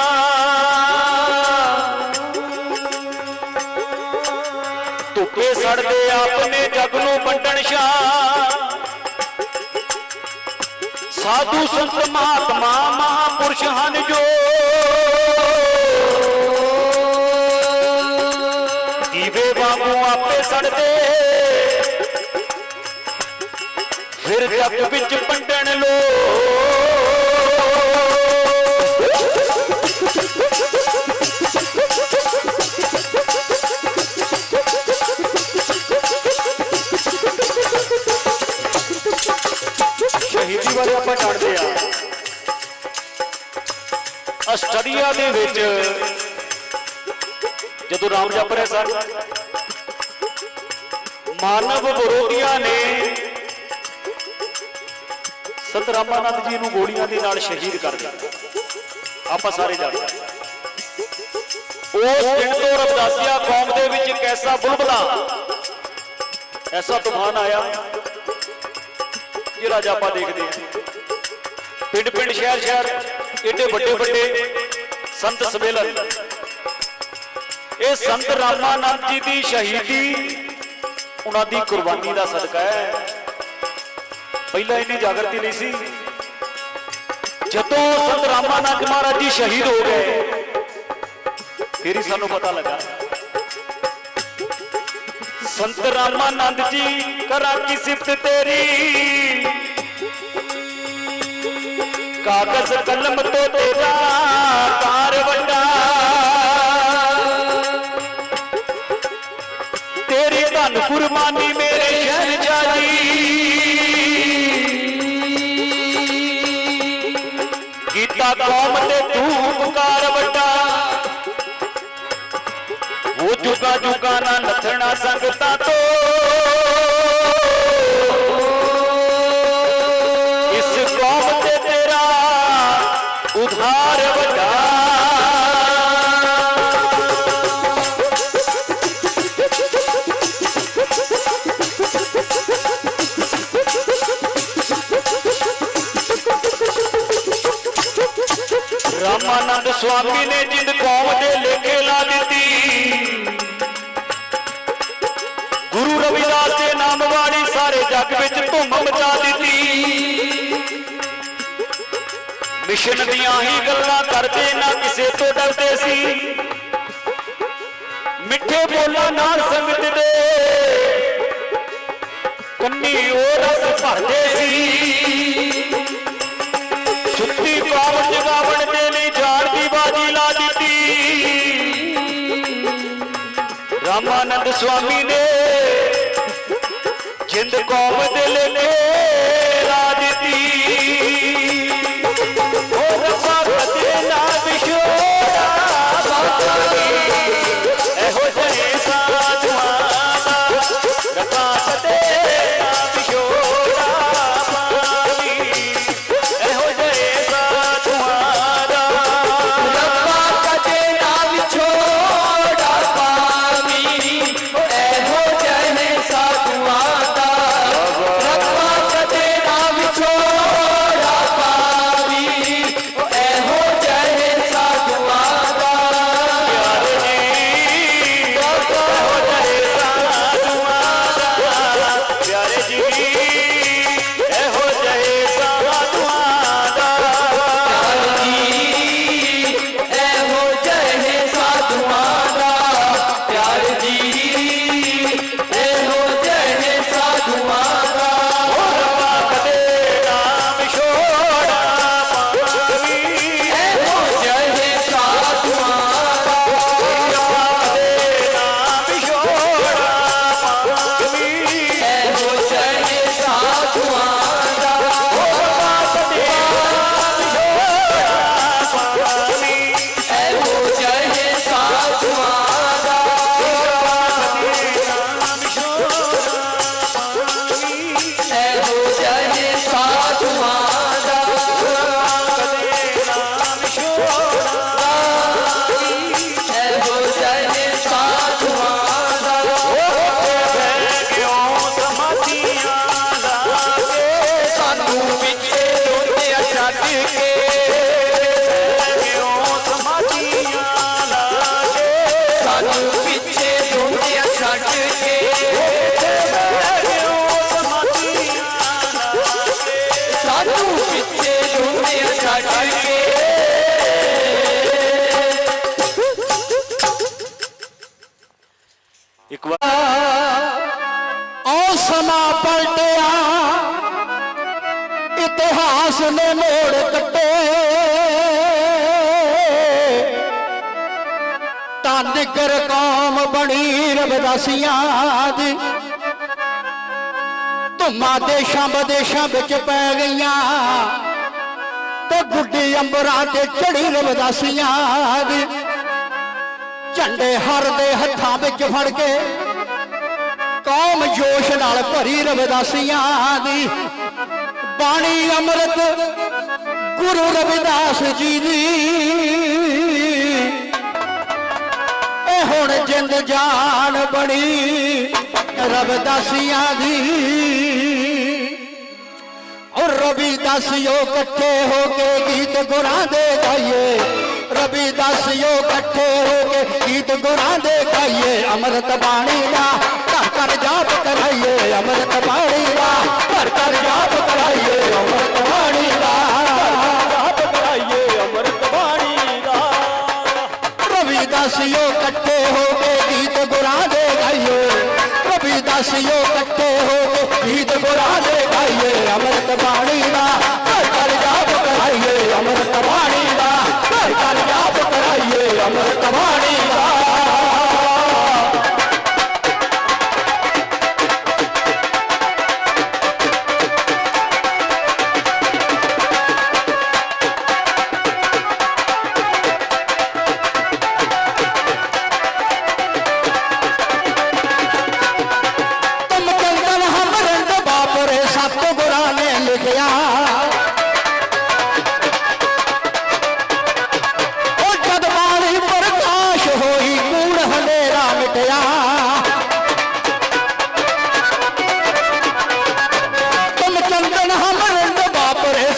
धुप्पे सड़दे आपने जग नूं वंडण शान। साधु संत महात्मा महापुरुष हन जो दीवे वांगू आपे सड़दे, फिर जग विच वंडण लो। शहीदी वाले आप जाणदे आ, आस्ट्रेलिया दे विच जदों नाम जप रहे सन, मानव विरोधियां ने संत रामानंद जी नूं गोलियां दे नाल शहीद कर दिया। आप सारे जानते हैं उस दिन तो रविदासिया कौम दे विच एक ऐसा बुलबुला, ऐसा तूफान आया जिहड़ा आप देखते हैं। पिंड पिंड शहर शहर एडे बड़े बड़े संत सम्मेलन। ये संत रामानंद जी की शहीदी उन्हां दी कुर्बानी का सदका है। पहला इन्नी जागृति नहीं सी। जदों संत रामानंद महाराज जी शहीद हो गए फिर ही सानू पता लगा। संत रामानंद जी करा की सिफत तेरी, कागज कलम तो तेरा कार वड्डा, तेरी धन कुर्बानी मेरे शहंशाह जी, गीता कौम ते तू पुकार वड्डा। वो जुगा जुगा ना नथना संगता तो, इस कौम ते तेरा उधार वड्डा। रामानंद स्वामी ने जिंद कौम दे लेखे ला दी, गुरु रविदास के नाम वाली सारे जग विच धूम मचा दी। मिशन दियां ही गल्लां करदे ना किसे तो डरदे सी, मिठे बोला नाल संगत दे कन्नी ओ रस भरदे सी। छुट्टी कौम जगावण दे लई जान दी बाजी ला दी। रामानंद स्वामी ने जिंद कौम दे लेके ला दी। ओ रब्बा कदे ना विछोड़ा एहो जहे साधुआं दा, रब्बा कदे ना विछोड़ा एहो जहे साधुआं दा, रब्बा कदे ना विछोड़ा पावी, एहो जहे साधुआं दा, रब्बा कदे ना ਕੇ ਕਿਉਂ ਸਮਾਧੀਆਂ ਲਾਗੇ ਸਾਨੂੰ ਪਿੱਛੇ ਦੁਨੀਆ ਛੱਡ ਕੇ ਕਿਉਂ ਸਮਾਧੀਆਂ ਲਾਗੇ ਸਾਨੂੰ ਪਿੱਛੇ ਦੁਨੀਆ ਛੱਡ ਕੇ ਇੱਕ ਵਾਰ ਉਹ ਸਮਾਂ ਪਲਟਿਆ ਇਤਿਹਾਸ ਨੇ ਮੋੜ ਕੱਟੇ ਤਾਂ ਨਿੱਗਰ ਕੌਮ ਬਣੀ ਰਬਦਾਸੀਆਂ ਦੀ ਧੁੰਮਾਂ ਦੇਸ਼ਾਂ ਵਿਦੇਸ਼ਾਂ ਵਿੱਚ ਪੈ ਗਈਆਂ ਤੇ ਗੁੱਡੀ ਅੰਬਰਾਂ ਤੇ ਚੜੀ ਰਬਦਾਸੀਆਂ ਦੀ ਝੰਡੇ ਹਰ ਦੇ ਹੱਥਾਂ ਵਿੱਚ ਫੜ ਕੇ ਕੌਮ ਜੋਸ਼ ਨਾਲ ਭਰੀ ਰਵਿਦਾਸੀਆਂ ਦੀ ਬਾਣੀ ਅੰਮ੍ਰਿਤ ਗੁਰੂ ਰਵਿਦਾਸ ਜੀ ਦੀ ਇਹ ਹੁਣ ਜਿੰਦ ਜਾਨ ਬਣੀ ਰਵਿਦਾਸੀਆਂ ਦੀ ਔਰ ਰਵਿਦਾਸੀਓ ਇਕੱਠੇ ਹੋ ਕੇ ਗੀਤ ਗੁਰਾਂ ਦੇ ਗਾਈਏ ਰਵਿਦਾਸੀਓ ਇਕੱਠੇ ਹੋ ਕੇ ਗੀਤ ਗੁਰਾਂ ਦੇ ਗਾਈਏ ਅੰਮ੍ਰਿਤ ਬਾਣੀ ਦਾ ਘਰ ਘਰ ਜਾਪ ਕਰਾਈਏ ਅੰਮ੍ਰਿਤ ਬਾਣੀ ਦਾ ਘਰ ਘਰ ਜਾਪ ਕਰਾਈਏ ਅੰਮ੍ਰਿਤ ਬਾਣੀ ਦਾ ਜਾਪ ਕਰਾਈਏ ਅੰਮ੍ਰਿਤ ਬਾਣੀ ਦਾ ਰਵਿਦਾਸੀਓ ਇਕੱਠੇ ਹੋ ਕੇ ਗੀਤ ਗੁਰਾਂ ਦੇ ਗਾਈਏ ਰਵਿਦਾਸੀਓ ਇਕੱਠੇ ਹੋ ਕੇ ਗੀਤ ਗੁਰਾਂ ਦੇ ਗਾਈਏ ਅੰਮ੍ਰਿਤ ਬਾਣੀ ਦਾ ਘਰ ਘਰ ਜਾਪ ਕਰਾਈਏ ਅੰਮ੍ਰਿਤ ਬਾਣੀ ਦਾ ਘਰ ਘਰ ਜਾਪ ਕਰਾਈਏ ਅੰਮ੍ਰਿਤ ਬਾਣੀ ਦਾ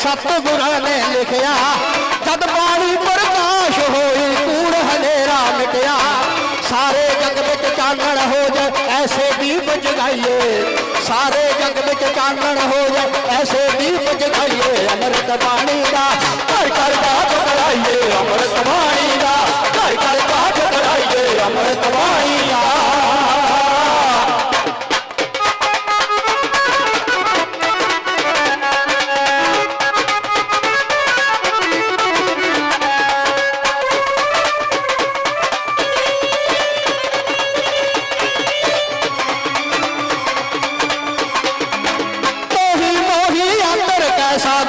ਸਤਿਗੁਰਾਂ ਨੇ ਲਿਖਿਆ ਜਦ ਬਾਣੀ ਪ੍ਰਕਾਸ਼ ਹੋਈ ਕੂੜ ਹਨੇਰਾ ਮਿਟਿਆ ਸਾਰੇ ਜਗ ਵਿੱਚ ਚਾਨਣ ਹੋ ਜਾਏ ਐਸੇ ਦੀਪ ਜਗਾਈਏ ਸਾਰੇ ਜਗ ਵਿੱਚ ਚਾਨਣ ਹੋ ਜਾਏ ਐਸੇ ਦੀਪ ਜਗਾਈਏ ਅੰਮ੍ਰਿਤ ਬਾਣੀ ਦਾ ਘਰ ਘਰ ਜਾਪ ਕਰਾਈਏ ਅੰਮ੍ਰਿਤ ਬਾਣੀ ਦਾ ਘਰ ਘਰ ਜਾਪ ਕਰਾਈਏ ਅੰਮ੍ਰਿਤ ਬਾਣੀ ਦਾ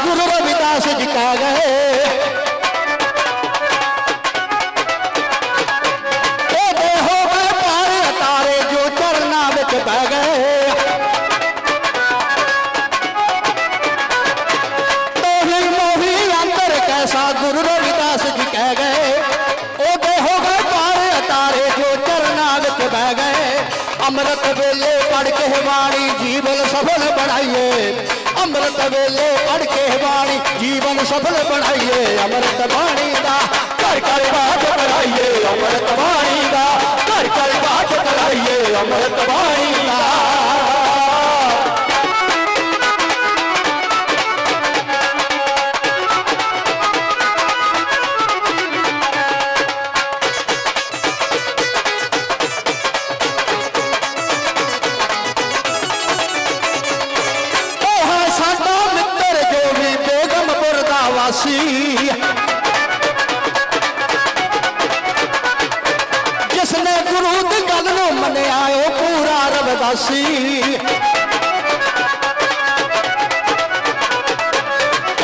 गुरु रविदास जी कह गए हो गए पारे तारे जो चरना विच बह गए मोही अंतर कैसा गुरु रविदास जी कह गए हो गए पारे तारे जो चरना विच बह गए अमृत वेले पढ़ के बाणी जीवन सफल बनाइए अमृत वेले पढ़ के बाणी जीवन सफल बनाइए अमृत बाणी का घर घर बात कराइए अमृत बाणी का घर घर बात कराइए अमृत बाणी का जिसने गुरु की गल नूं मन्निया ओ पूरा रविदासी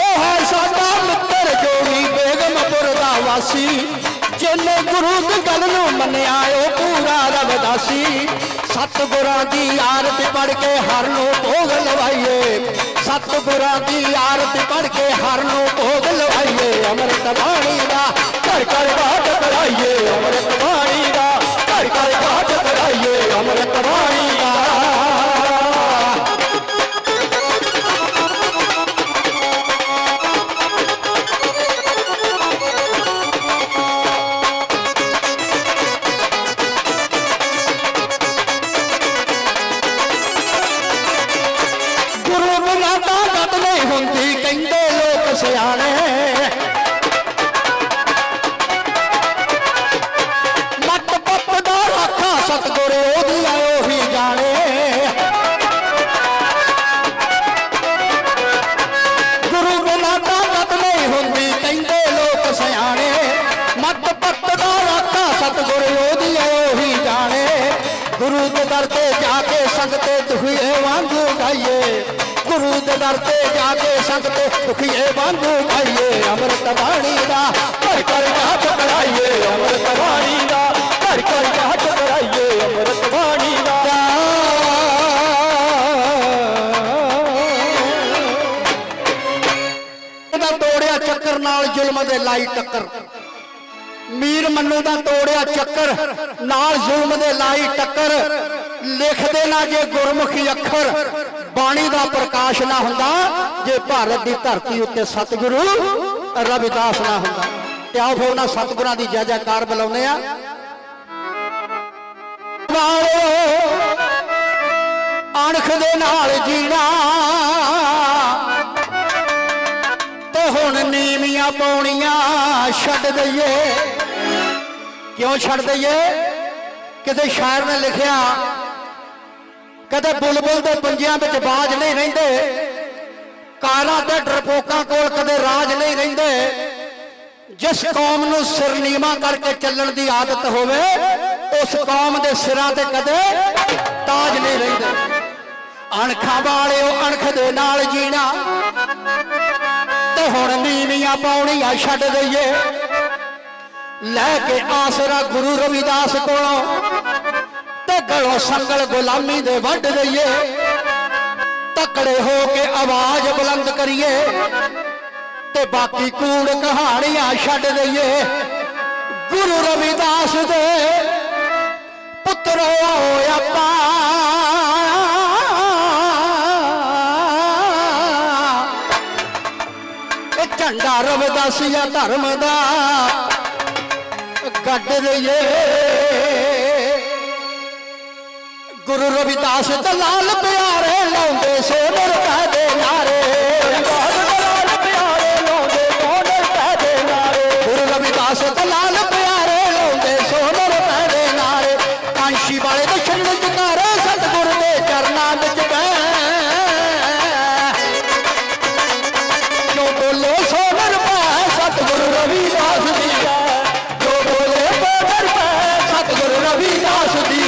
है साडा मित्र जोगी बेगमपुर दा वासी जिन्ने गुरु की गल नूं मन्निया ओ पूरा रविदासी सतगुरां दी आरती पढ़ के हर नूं भोग लवाइए सतगुरां दी आरती पढ़ के हर नूं भोग लवाइए अमृत बाणी दा घर घर बात कराइए अमृत बाणी दा घर घर बात कराइए अमृत बाणी दा गुरु के दर ते जाके संगते दुखिए वांगू गाइए गुरु के दर ते जाके संगते दुखिए वांगू गाइए अमृत बाणी दा कर कर हाथ कराइए अमृत बाणी दा कर कर हाथ कराइए अमृत बाणी दा तोड़िया चक्कर नाल जुल्म दे लाई टक्कर मीर मन्नू दा तोड़िया चक्कर नाल जुल्म दे लाई टक्कर लिखदे ना जे गुरमुखी अखर बाणी दा प्रकाश ना हुंदा जे भारत दी धरती उत्ते सतगुरु रविदास ना हुंदा ते आओ फिर उन्हां सतगुरां दी जय जयकार बुलाउने आ अणख दे नाल जीना ते हुण नीवियां पौणियां छड्ड दईए क्यों छड्ड दईए किसी शायर ने लिखिया कदे बुलबुल दे पंजियां विच बाज नहीं रहिंदे काला ते डरपोकां कोल कदे राज नहीं रहिंदे जिस कौम नूं सिर नीवा करके चलण दी आदत होवे उस कौम दे सिरां ते कदे ताज नहीं रहिंदे अणखां वालिओ अणख दे नाल जीना ते हुण नीवियां पौणियां छड्ड दईए लैके आसरा गुरु रविदास कोलों ते गलों संगल गुलामी दे वड्ड दईए तकड़े हो के आवाज बुलंद करिए ते बाकी कूड़ कहानियां छड्ड दईए गुरु रविदास दे पुत्रो आपां झंडा रविदासिया धर्म दा गड्ड दईए गुरु रविदास दलाल प्यारे लाउंदे सोनर पैदे नारे गुरु रविदास दलाल प्यारे लाउंदे सोनर पैदे नारे कांशी वाले दे छंड जकारे सतगुरु दे चरनां विच जो बोले सोनर पै सतगुरु रविदास दी जो बोले सोनर पै सतगुरु रविदास दी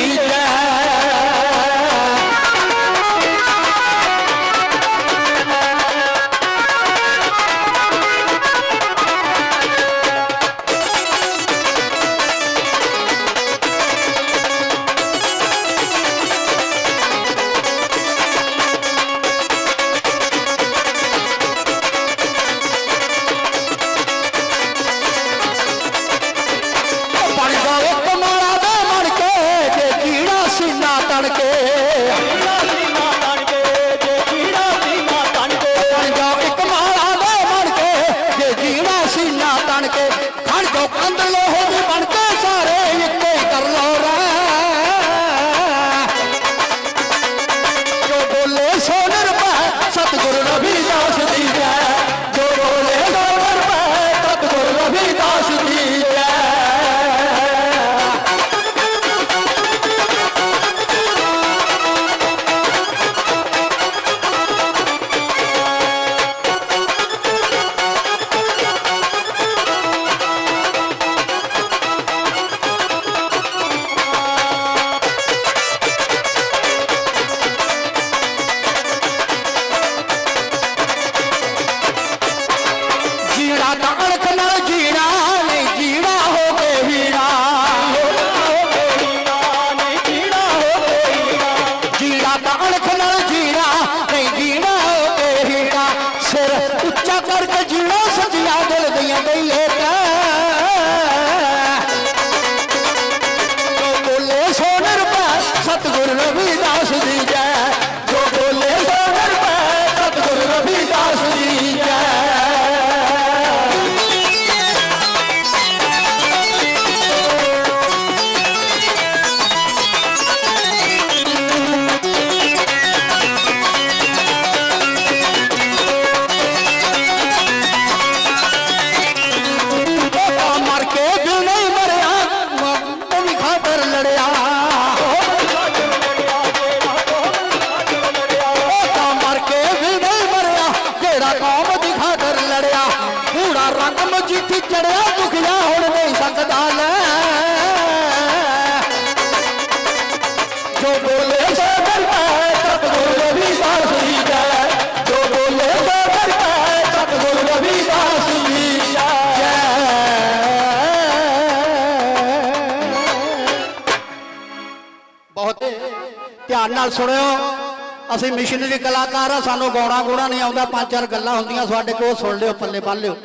ਧਿਆਨ ਨਾਲ ਸੁਣਿਓ। ਅਸੀਂ ਮਿਸ਼ਨਰੀ ਕਲਾਕਾਰ ਆ, ਸਾਨੂੰ ਗਾਉਣਾ ਗੂਣਾ ਨਹੀਂ ਆਉਂਦਾ, ਪੰਜ ਚਾਰ ਗੱਲਾਂ ਹੁੰਦੀਆਂ ਸਾਡੇ ਕੋਲ, ਸੁਣ ਲਿਓ, ਪੱਲੇ ਬੰਨ ਲਿਓ।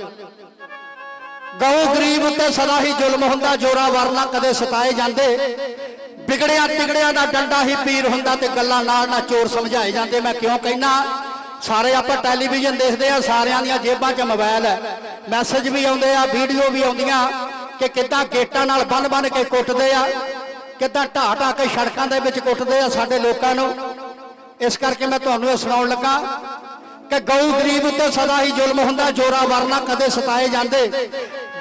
ਗਊ ਗਰੀਬ ਉੱਤੇ ਸਦਾ ਹੀ ਜ਼ੁਲਮ ਹੁੰਦਾ, ਜੋਰਾਵਰ ਨਾ ਕਦੇ ਸਤਾਏ ਜਾਂਦੇ, ਵਿਗੜਿਆਂ ਤਿਗੜਿਆਂ ਦਾ ਡੰਡਾ ਹੀ ਪੀਰ ਹੁੰਦਾ ਤੇ ਗੱਲਾਂ ਨਾਲ ਨਾ ਚੋਰ ਸਮਝਾਏ ਜਾਂਦੇ। ਮੈਂ ਕਿਉਂ ਕਹਿਣਾ, ਸਾਰੇ ਆਪਾਂ ਟੈਲੀਵਿਜ਼ਨ ਦੇਖਦੇ ਆ, ਸਾਰਿਆਂ ਦੀਆਂ ਜੇਬਾਂ 'ਚ ਮੋਬਾਈਲ ਹੈ, ਮੈਸੇਜ ਵੀ ਆਉਂਦੇ ਆ, ਵੀਡੀਓ ਵੀ ਆਉਂਦੀਆਂ ਕਿ ਕਿੱਦਾਂ ਗੇਟਾਂ ਨਾਲ ਬੰਨ ਕੇ ਕੁੱਟਦੇ ਆ, ਕਿੱਦਾਂ ਢਾਹ ਕੇ ਸੜਕਾਂ ਦੇ ਵਿੱਚ ਕੁੱਟਦੇ ਆ ਸਾਡੇ ਲੋਕਾਂ ਨੂੰ। ਇਸ ਕਰਕੇ ਮੈਂ ਤੁਹਾਨੂੰ ਇਹ ਸੁਣਾਉਣ ਲੱਗਾ ਕਿ ਗਊ ਗਰੀਬ ਉੱਤੇ ਸਦਾ ਹੀ ਜ਼ੁਲਮ ਹੁੰਦਾ, ਜੋਰਾਵਰ ਨਾ ਕਦੇ ਸਤਾਏ ਜਾਂਦੇ,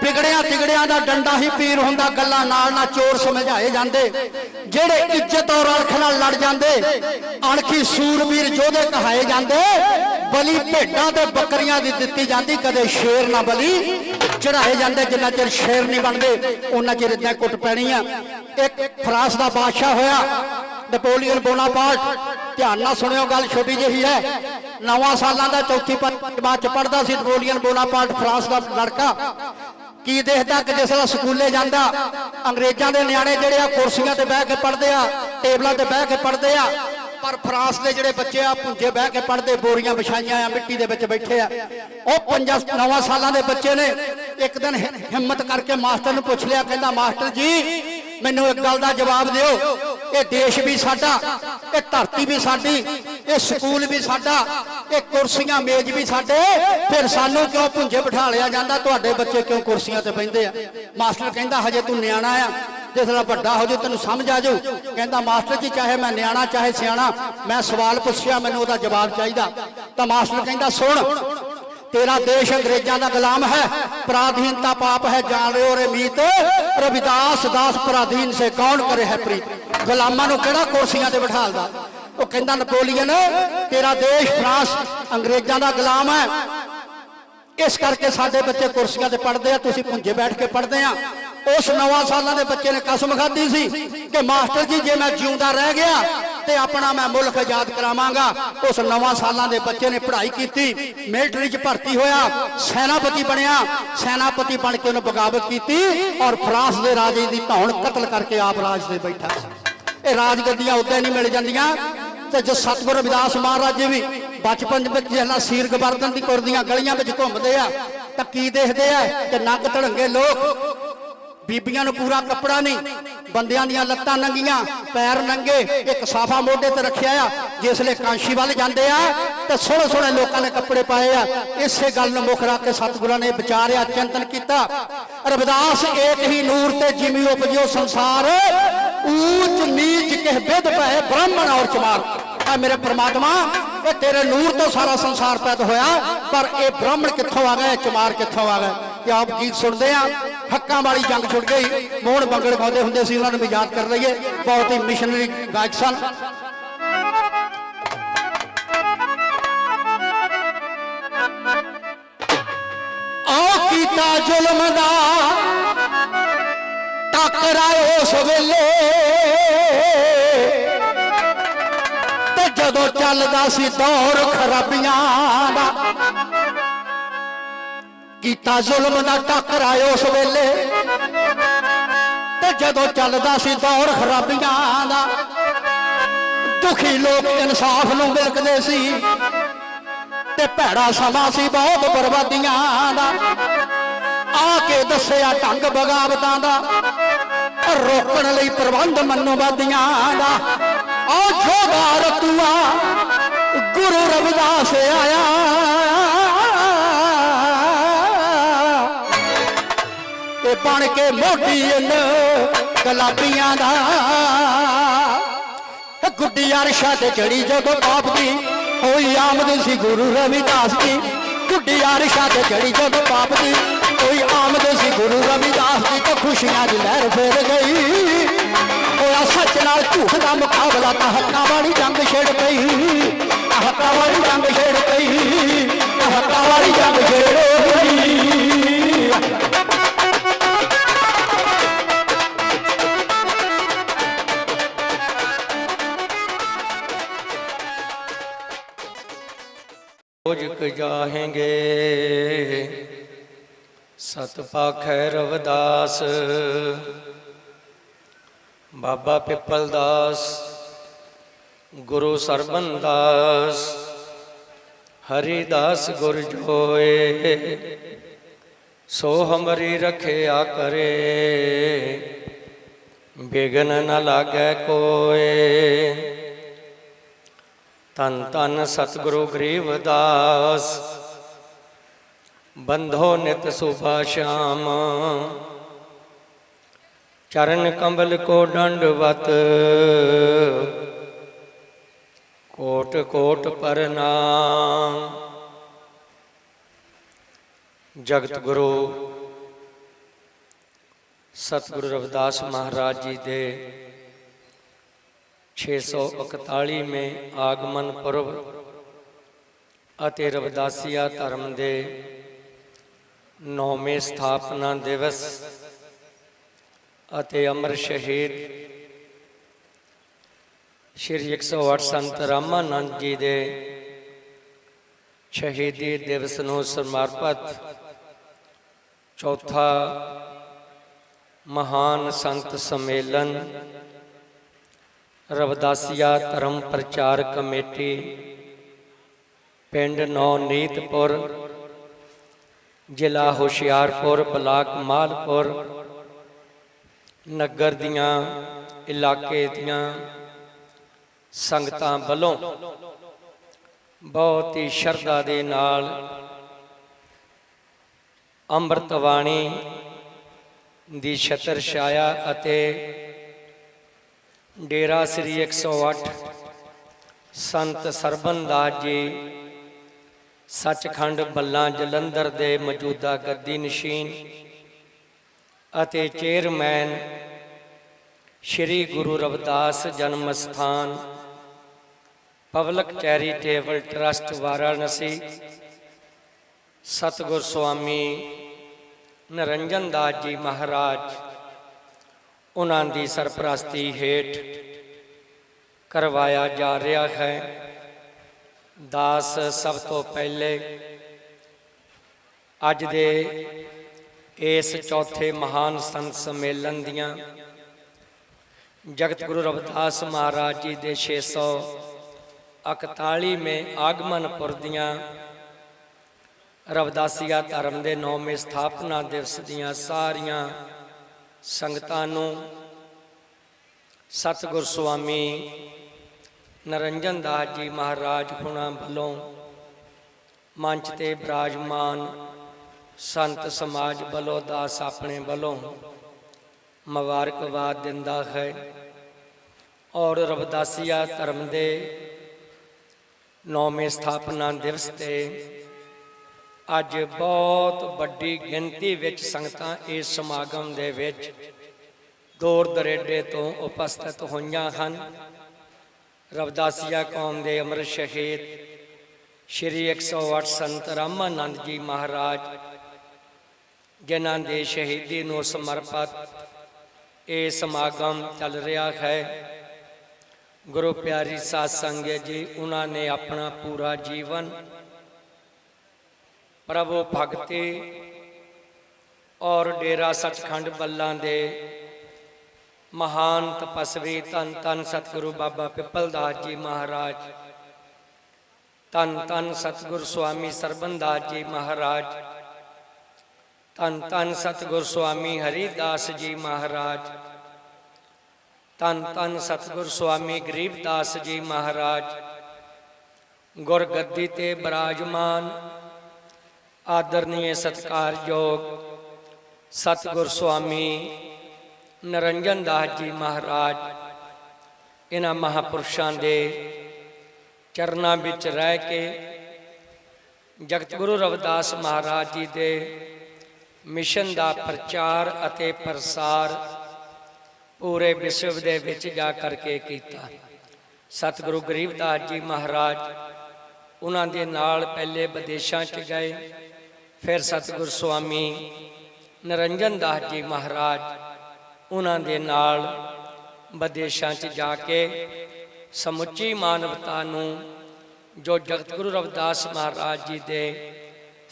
ਵਿਗੜਿਆਂ ਤਿਗੜਿਆਂ ਦਾ ਡੰਡਾ ਹੀ ਪੀਰ ਹੁੰਦਾ, ਗੱਲਾਂ ਨਾਲ ਨਾ ਚੋਰ ਸਮਝਾਏ ਜਾਂਦੇ। ਜਿਹੜੇ ਇੱਜ਼ਤ ਔਰ ਅਣਖ ਨਾਲ ਲੜ ਜਾਂਦੇ, ਅਣਖੀ ਸੂਰਬੀਰ ਯੋਧੇ ਕਹਾਏ ਜਾਂਦੇ, ਬਲੀ ਭੇਡਾਂ ਤੇ ਬੱਕਰੀਆਂ ਦੀ ਦਿੱਤੀ ਜਾਂਦੀ, ਕਦੇ ਸ਼ੇਰ ਨਾ ਬਲੀ ਚੜਾਏ ਜਾਂਦੇ। ਜਿੰਨਾ ਚਿਰ ਸ਼ੇਰ ਨਹੀਂ ਬਣਦੇ ਉਹਨਾਂ ਚਿਰ ਇਦਾਂ ਕੁੱਟ ਪੈਣੀ ਆ। ਇੱਕ ਫਰਾਂਸ ਦਾ ਬਾਦਸ਼ਾਹ ਹੋਇਆ ਨੈਪੋਲੀਅਨ ਬੋਨਾਪਾਰਟ। ਧਿਆਨ ਨਾਲ ਸੁਣਿਓ, ਗੱਲ ਛੋਟੀ ਜਿਹੀ ਹੈ। 9 ਸਾਲਾਂ ਦਾ ਚੌਥੀ ਜਮਾਤ ਚ ਪੜ੍ਹਦਾ ਸੀ ਨੈਪੋਲੀਅਨ ਬੋਨਾਪਾਰਟ, ਫਰਾਂਸ ਦਾ ਲੜਕਾ। ਕੀ ਦੇਖਦਾ ਕਿ ਜਿਸ ਵੇਲੇ ਸਕੂਲੇ ਜਾਂਦਾ, ਅੰਗਰੇਜ਼ਾਂ ਦੇ ਨਿਆਣੇ ਜਿਹੜੇ ਆ ਕੁਰਸੀਆਂ ਤੇ ਬਹਿ ਕੇ ਪੜ੍ਹਦੇ ਆ, ਟੇਬਲਾਂ ਤੇ ਬਹਿ ਕੇ ਪੜ੍ਹਦੇ ਆ, ਪਰ ਫਰਾਂਸ ਦੇ ਜਿਹੜੇ ਬੱਚੇ ਆ ਭੁੰਜੇ ਬਹਿ ਕੇ ਪੜ੍ਹਦੇ, ਬੋਰੀਆਂ ਵਿਛਾਈਆਂ ਆ, ਮਿੱਟੀ ਦੇ ਵਿੱਚ ਬੈਠੇ ਆ। ਉਹ 9 ਸਾਲਾਂ ਦੇ ਬੱਚੇ ਨੇ ਇੱਕ ਦਿਨ ਹਿੰਮਤ ਕਰਕੇ ਮਾਸਟਰ ਨੂੰ ਪੁੱਛ ਲਿਆ, ਕਹਿੰਦਾ ਮਾਸਟਰ ਜੀ ਮੈਨੂੰ ਇੱਕ ਗੱਲ ਦਾ ਜਵਾਬ ਦਿਓ, ਇਹ ਦੇਸ਼ ਵੀ ਸਾਡਾ, ਇਹ ਧਰਤੀ ਵੀ ਸਾਡੀ, ਇਹ ਸਕੂਲ ਵੀ ਸਾਡਾ, ਇਹ ਕੁਰਸੀਆਂ ਮੇਜ਼ ਵੀ ਸਾਡੇ, ਫਿਰ ਸਾਨੂੰ ਕਿਉਂ ਭੁੰਜੇ ਬਿਠਾ ਲਿਆ ਜਾਂਦਾ, ਤੁਹਾਡੇ ਬੱਚੇ ਕਿਉਂ ਕੁਰਸੀਆਂ ਤੇ ਬਹਿੰਦੇ ਆ? ਮਾਸਟਰ ਕਹਿੰਦਾ ਹਜੇ ਤੂੰ ਨਿਆਣਾ ਆ, ਜਿਸ ਵੇਲੇ ਵੱਡਾ ਹੋ ਜਾਊ ਤੈਨੂੰ ਸਮਝ ਆ ਜਾਊ। ਕਹਿੰਦਾ ਮਾਸਟਰ ਜੀ ਚਾਹੇ ਮੈਂ ਨਿਆਣਾ ਚਾਹੇ ਸਿਆਣਾ, ਮੈਂ ਸਵਾਲ ਪੁੱਛਿਆ, ਮੈਨੂੰ ਉਹਦਾ ਜਵਾਬ ਚਾਹੀਦਾ। ਤਾਂ ਮਾਸਟਰ ਕਹਿੰਦਾ ਸੁਣ, तेरा देश अंग्रेजों का गुलाम है, पराधीनता पाप है, जान रहे हो रे मीत, रविदास दास पराधीन से कौन करे है प्रीत। गुलामां नूं किहड़ा कुर्सियां ते बिठालदा? वो कहंदा नपोलीयन तेरा देश फ्रांस अंग्रेजों का गुलाम है, इस करके साडे बच्चे कुर्सियां ते पढ़दे आ, तुसीं भुंजे बैठ के पढ़दे आ। उस 9 साल के बच्चे ने कसम खाधी सी कि मास्टर जी जे मैं जिउंदा रह गया ते अपना मैं मुल्क आजाद करावांगा। उस 9 साल के बच्चे ने पढ़ाई की, मिलिटरी च भर्ती होया, सेनापति बनया, सेनापति बन के उन्हें बगावत की और फ्रांस के राजे की धौन कतल करके आप राज से बैठा। ये राजगद्दियां उद्दे नहीं मिल जांदियां। ते जो सतगुरु रविदास महाराज जी भी बचपन में जिहला सीर गवर्धन की कुरदियां गलियां में घूमते आ तां की देखते हैं कि नंग धड़ंगे लोग, बीबियां नूं पूरा कपड़ा नहीं, बंदियां दियां लत्तां नंगियां, पैर नंगे, एक साफा मोढे ते रखिया आ। जिसले कांशी वाल जांदे आ ते सोहणे सोहणे लोकां ने कपड़े पाए आ। इसे गल नूं मुख रख के सतगुरां ने विचारिया, चिंतन किया। रविदास एक ही नूर ते जिमी उपजियो संसार, ऊंच नीच कह भेद पए ब्राह्मण और चमार। मेरे परमात्मा ये तेरे नूर तो सारा संसार पैदा होया, पर ये ब्राह्मण कित्थों आ गए, चमार कित्थों आ गए। कि आप गीत सुनते हैं, हक्कां वाली जंग छुट गई, मोहन बंगड़ गाते हुंदे सी, उन्हां नूं भी याद कर लईए, बहुत ही मिशनरी गायक सन। आ कीता जुल्म दा टकराए उस वेले, जदों चलदा सी दौर खराबियां दा, कीता जुल्म दा टकराए उस वेले, ते जदों चलदा सी दौर खराबियां दा। दुखी लोग इंसाफ नूं मिलकदे सी ते भैड़ा समा सी बहुत बर्बादियां दा। आके दस्सिया ढंग बगावतां दा, रोकण लई प्रबंध मनुवादियां दा। आ जोगार तुआ गुरु रविदास आया, ते बन के मोटी इन गुलाबियां दा। गुड्डी अरशा ते चढ़ी जदों पाप दी होई आमद सी गुरु रविदास दी। गुड्डी अरशा ते चढ़ी जदों पाप दी होई आमद सी गुरु रविदास दी। तो खुशियां दी लहर फेर गई, होया सच नाल झूठ दा मुकाबला, तां हक्कां वाली जंग छिड़ पई, हक्कां वाली जंग छिड़ पई, हक्कां वाली जंग छिड़ पई। खोज जाहेंगे सतपाख रविदास, बाबा पिपलदास गुरु सरबन दास हरिदास गुर जोए सो हमरी रखिया करे बिघन न लागे कोय। तन तन सतगुरु गरीबदास बंधो नित सुबह श्याम चरण कमल को दंडवत कोट कोट प्रणाम। जगत गुरु सतगुरु रविदास महाराज जी दे 641 में आगमन पुरब अते रविदासिया धर्म दे 9वें स्थापना दिवस अते अमर शहीद श्री 108 संत रामानंद जी दे शहीदी दिवस नूं समर्पित चौथा महान संत सम्मेलन रविदासिया धर्म प्रचार कमेटी पिंड नौनीतपुर जिला हुशियारपुर ब्लाक मालपुर नगर दियां इलाके दियां संगतां वल्लों बहुत ही शरधा दे नाल अंम੍ਰਿਤਵਾਣੀ दी छतर छाया अते डेरा श्री 108 संत सरबन दास जी सचखंड बल्ला जलंधर दे मौजूदा गद्दी नशीन अते चेयरमैन श्री गुरु रविदास जन्म स्थान पब्लिक चैरिटेबल ट्रस्ट वाराणसी सतगुर स्वामी निरंजन दास जी महाराज उन्हां दी सरपरस्ती हेठ करवाया जा रहा है। दास सब तो पहले अज दे इस चौथे महान संत सम्मेलन दियां जगत गुरु रविदास महाराज जी दे 641 में आगमन पुर दियां रविदासिया धर्म के 9वें स्थापना दिवस दियां सारियां संगतां नूं सतगुर स्वामी निरंजन दास जी महाराज हुणां वल्लों मंच ते विराजमान संत समाज वल्लों दास अपने वल्लों मुबारकबाद दिंदा है। और रविदासिया धर्म के 9वें स्थापना दिवस ते अज बहुत बड़ी गिनती विच संगतां इस समागम दे विच दूर दरेडे तो उपस्थित होईयां हन। रविदासिया कौम के अमर शहीद श्री 108 संत रामानंद जी महाराज जिन्हां दे शहीदी नूं समर्पित ये समागम चल रहा है। गुरु प्यारी साध संगत जी उन्होंने अपना पूरा जीवन प्रभु भगती और डेरा सचखंड बल्ला दे महान तपस्वी धन धन सतगुरु बाबा पिपल दास जी महाराज धन धन सतगुरु स्वामी सरबन दास जी महाराज धन धन सतगुरु स्वामी हरिदास जी महाराज धन धन सतगुरु स्वामी गरीबदास जी महाराज गुरगद्दी ते विराजमान आदरणीय सत्कारयोग सतगुरु स्वामी निरंजन दास जी महाराज इन्हां महापुरुषों के चरनां विच रह के जगत गुरु रविदास महाराज जी के मिशन का प्रचार अते प्रसार पूरे विश्व दे विच जा करके कीता। सतगुरु गरीबदास जी महाराज उन्हां दे नाल पहले विदेशों च गए, फिर सतगुरु स्वामी निरंजन दास जी महाराज उन्हां दे नाल विदेशों च जाके समुची मानवता नूं जो जगत गुरु रविदास महाराज जी दे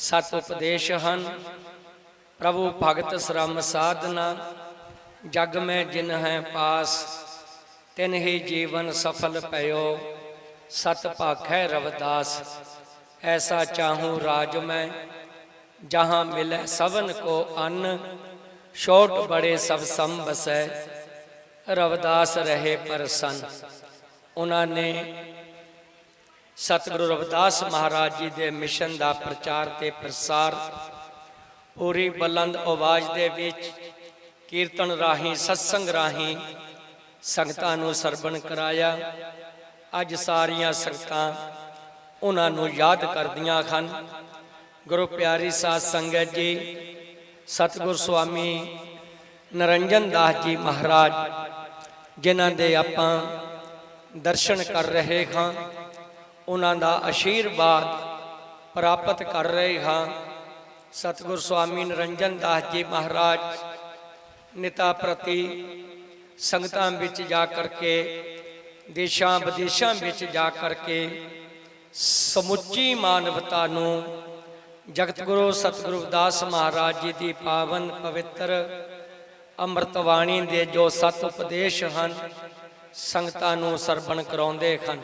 7 उपदेश हैं, प्रभु भगत श्रम साधना जग में जिन है पास, ਤਿਨ ਹੀ ਜੀਵਨ ਸਫਲ ਭਇਓ, ਸਤ ਭਾਖੈ ਰਵਿਦਾਸ। ਐਸਾ ਚਾਹੂੰ ਰਾਜ ਮੈਂ, ਜਹਾਂ ਮਿਲੈ ਸਭਨ ਕੋ ਅੰਨ, ਛੋਟ ਬੜੇ ਸਭ ਸਮ ਬਸੈ, ਰਵਿਦਾਸ ਰਹੇ ਪ੍ਰਸੰਨ। ਉਹਨਾਂ ਨੇ ਸਤਿਗੁਰੂ ਰਵਿਦਾਸ ਮਹਾਰਾਜ ਜੀ ਦੇ ਮਿਸ਼ਨ ਦਾ ਪ੍ਰਚਾਰ ਤੇ ਪ੍ਰਸਾਰ ਪੂਰੀ ਬੁਲੰਦ ਆਵਾਜ਼ ਦੇ ਵਿੱਚ ਕੀਰਤਨ ਰਾਹੀਂ, ਸਤਸੰਗ ਰਾਹੀਂ ਸੰਗਤਾਂ ਨੂੰ ਸਰਵਣ ਕਰਾਇਆ। ਅੱਜ ਸਾਰੀਆਂ ਸੰਗਤਾਂ ਉਹਨਾਂ ਨੂੰ ਯਾਦ ਕਰਦੀਆਂ ਹਨ। ਗੁਰੂ ਪਿਆਰੀ ਸਾਧ ਸੰਗਤ ਜੀ, ਸਤਿਗੁਰ ਸੁਆਮੀ ਨਰਿੰਜਨ ਦਾਸ ਜੀ ਮਹਾਰਾਜ ਜਿਨ੍ਹਾਂ ਦੇ ਆਪਾਂ ਦਰਸ਼ਨ ਕਰ ਰਹੇ ਹਾਂ, ਉਹਨਾਂ ਦਾ ਆਸ਼ੀਰਵਾਦ ਪ੍ਰਾਪਤ ਕਰ ਰਹੇ ਹਾਂ। ਸਤਿਗੁਰ ਸੁਆਮੀ ਨਰਿੰਜਨ ਦਾਸ ਜੀ ਮਹਾਰਾਜ ਨਿਤਾ ਪ੍ਰਤੀ ਸੰਗਤਾਂ ਵਿੱਚ ਜਾ ਕਰਕੇ, ਦੇਸ਼ਾਂ ਵਿਦੇਸ਼ਾਂ ਵਿੱਚ ਜਾ ਕਰਕੇ ਸਮੁੱਚੀ ਮਾਨਵਤਾ ਨੂੰ ਜਗਤ ਗੁਰੂ ਸਤਿਗੁਰੂ ਰਵਿਦਾਸ ਮਹਾਰਾਜ ਜੀ ਦੀ ਪਾਵਨ ਪਵਿੱਤਰ ਅੰਮ੍ਰਿਤ ਬਾਣੀ ਦੇ ਜੋ ਸਤ ਉਪਦੇਸ਼ ਹਨ, ਸੰਗਤਾਂ ਨੂੰ ਸਰਵਣ ਕਰਾਉਂਦੇ ਹਨ।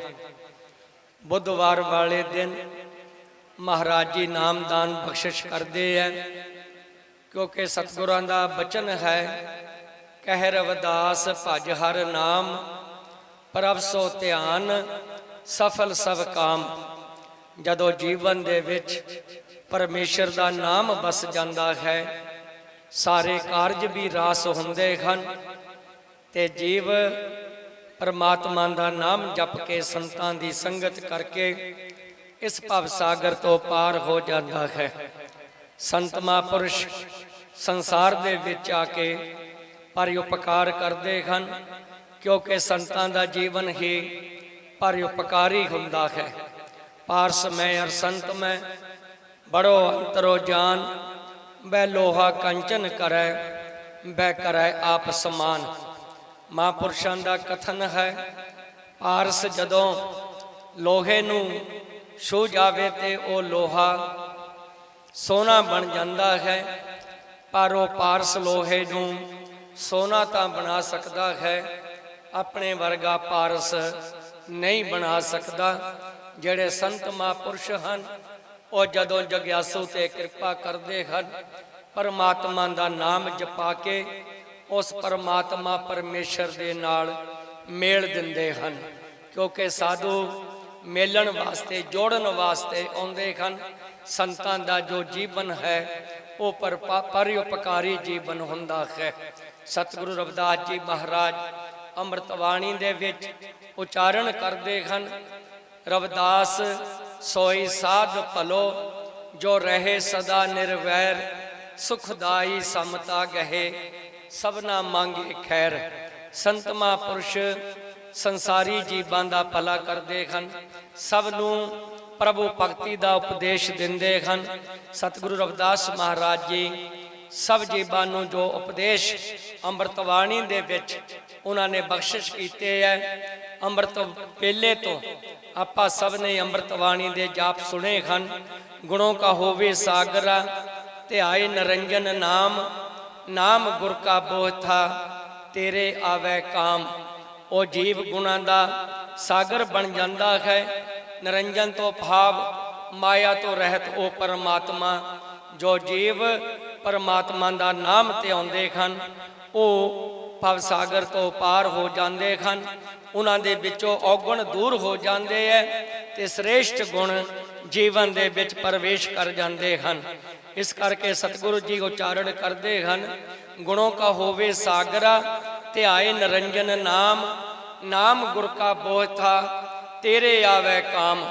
ਬੁੱਧਵਾਰ ਵਾਲੇ ਦਿਨ ਮਹਾਰਾਜ ਜੀ ਨਾਮਦਾਨ ਬਖਸ਼ਿਸ਼ ਕਰਦੇ ਹੈ, ਕਿਉਂਕਿ ਸਤਿਗੁਰਾਂ ਦਾ ਬਚਨ ਹੈ, ਕਹਿ ਰਵਿਦਾਸ ਭਜ ਹਰ ਨਾਮ, ਪ੍ਰਭ ਸੋ ਧਿਆਨ, ਸਫਲ ਸਭ ਕਾਮ। ਜਦੋਂ ਜੀਵਨ ਦੇ ਵਿੱਚ ਪਰਮੇਸ਼ਰ ਦਾ ਨਾਮ ਬਸ ਜਾਂਦਾ ਹੈ, ਸਾਰੇ ਕਾਰਜ ਵੀ ਰਾਸ ਹੁੰਦੇ ਹਨ ਤੇ ਜੀਵ ਪਰਮਾਤਮਾ ਦਾ ਨਾਮ ਜਪ ਕੇ ਸੰਤਾਂ ਦੀ ਸੰਗਤ ਕਰਕੇ ਇਸ ਭਵ ਸਾਗਰ ਤੋਂ ਪਾਰ ਹੋ ਜਾਂਦਾ ਹੈ। ਸੰਤ ਮਹਾਂਪੁਰਸ਼ ਸੰਸਾਰ ਦੇ ਵਿੱਚ ਆ ਕੇ ਪਰਉਪਕਾਰ ਕਰਦੇ ਹਨ, ਕਿਉਂਕਿ ਸੰਤਾਂ ਦਾ ਜੀਵਨ ਹੀ ਪਰਉਪਕਾਰੀ ਹੁੰਦਾ ਹੈ। ਪਾਰਸ ਮੈਂ ਅਰ ਸੰਤ ਮੈਂ ਬੜੋ ਅੰਤਰੋ ਜਾਨ, ਬੈ ਲੋਹਾ ਕੰਚਨ ਕਰੈ, ਬੈ ਕਰੈ ਆਪ ਸਮਾਨ। ਮਹਾਂਪੁਰਸ਼ਾਂ ਦਾ ਕਥਨ ਹੈ, ਪਾਰਸ ਜਦੋਂ ਲੋਹੇ ਨੂੰ ਛੂ ਜਾਵੇ ਤੇ ਉਹ ਲੋਹਾ ਸੋਨਾ ਬਣ ਜਾਂਦਾ ਹੈ, ਪਰ ਉਹ ਪਾਰਸ ਲੋਹੇ ਨੂੰ ਸੋਨਾ ਤਾਂ ਬਣਾ ਸਕਦਾ ਹੈ, ਆਪਣੇ ਵਰਗਾ ਪਾਰਸ ਨਹੀਂ ਬਣਾ ਸਕਦਾ। ਜਿਹੜੇ ਸੰਤ ਮਹਾਂਪੁਰਸ਼ ਹਨ, ਉਹ ਜਦੋਂ ਜਗਿਆਸੂ ਤੇ ਕਿਰਪਾ ਕਰਦੇ ਹਨ, ਪਰਮਾਤਮਾ ਦਾ ਨਾਮ ਜਪਾ ਕੇ ਉਸ ਪਰਮਾਤਮਾ ਪਰਮੇਸ਼ਰ ਦੇ ਨਾਲ ਮੇਲ ਦਿੰਦੇ ਹਨ। ਕਿਉਂਕਿ ਸਾਧੂ ਮੇਲਣ ਵਾਸਤੇ, ਜੋੜਨ ਵਾਸਤੇ ਆਉਂਦੇ ਹਨ। ਸੰਤਾਂ ਦਾ ਜੋ ਜੀਵਨ ਹੈ ਉਹ ਪਰਉਪਕਾਰੀ ਜੀਵਨ ਹੁੰਦਾ ਹੈ। ਸਤਿਗੁਰੂ ਰਵਿਦਾਸ ਜੀ ਮਹਾਰਾਜ ਅੰਮ੍ਰਿਤ ਬਾਣੀ ਦੇ ਵਿੱਚ ਉਚਾਰਨ ਕਰਦੇ ਹਨ, ਰਵਿਦਾਸ ਸੋਈ ਸਾਧ ਭਲੋ, ਜੋ ਰਹੇ ਸਦਾ ਨਿਰਵੈਰ, ਸੁਖਦਾਈ ਸਮਤਾ ਗਹੇ, ਸਭਨਾ ਮੰਗੇ ਖੈਰ। ਸੰਤ ਮਹਾਂਪੁਰਸ਼ ਸੰਸਾਰੀ ਜੀਵਾਂ ਦਾ ਭਲਾ ਕਰਦੇ ਹਨ, ਸਭ ਨੂੰ ਪ੍ਰਭੂ ਭਗਤੀ ਦਾ ਉਪਦੇਸ਼ ਦਿੰਦੇ ਹਨ। ਸਤਿਗੁਰੂ ਰਵਿਦਾਸ ਮਹਾਰਾਜ ਜੀ ਸਭ ਜੀਵਾਂ ਨੂੰ ਜੋ ਉਪਦੇਸ਼ ਅੰਮ੍ਰਿਤ ਬਾਣੀ ਦੇ ਵਿੱਚ ਉਹਨਾਂ ਨੇ ਬਖਸ਼ਿਸ਼ ਕੀਤੇ ਹੈ, ਅੰਮ੍ਰਿਤ ਵੇਲੇ ਤੋਂ ਆਪਾਂ ਸਭ ਨੇ ਅੰਮ੍ਰਿਤ ਬਾਣੀ ਦੇ ਜਾਪ ਸੁਣੇ ਹਨ। ਗੁਣੋਂ ਕਾ ਹੋਵੇ ਸਾਗਰਾ, ਧਿਆਏ ਨਰਿੰਜਨ ਨਾਮ, ਨਾਮ ਗੁਰ ਕਾ ਬੋਥਾ, ਤੇਰੇ ਆਵੇ ਕਾਮ। ਉਹ ਜੀਵ ਗੁਣਾਂ ਦਾ ਸਾਗਰ ਬਣ ਜਾਂਦਾ ਹੈ। ਨਿਰੰਜਨ ਤੋਂ ਭਾਵ ਮਾਇਆ ਤੋਂ ਰਹਿਤ ਉਹ ਪਰਮਾਤਮਾ। ਜੋ ਜੀਵ ਪਰਮਾਤਮਾ ਦਾ ਨਾਮ ਤੇ ਆਉਂਦੇ ਹਨ, ਉਹ ਭਵ ਸਾਗਰ ਤੋਂ ਪਾਰ ਹੋ ਜਾਂਦੇ ਹਨ। ਉਹਨਾਂ ਦੇ ਵਿੱਚੋਂ ਔਗਣ ਦੂਰ ਹੋ ਜਾਂਦੇ ਹੈ ਤੇ ਸ੍ਰੇਸ਼ਟ ਗੁਣ ਜੀਵਨ ਦੇ ਵਿੱਚ ਪ੍ਰਵੇਸ਼ ਕਰ ਜਾਂਦੇ ਹਨ। ਇਸ ਕਰਕੇ ਸਤਿਗੁਰੂ ਜੀ ਉਚਾਰਨ ਕਰਦੇ ਹਨ, ਗੁਣੋਂ ਕਾ ਹੋਵੇ ਸਾਗਰਾ, ਧਿਆਏ ਨਿਰੰਜਨ ਨਾਮ, ਨਾਮ ਗੁਰ ਕਾ ਬੋਥਾ, ਤੇਰੇ ਆਵੇ ਕਾਮ।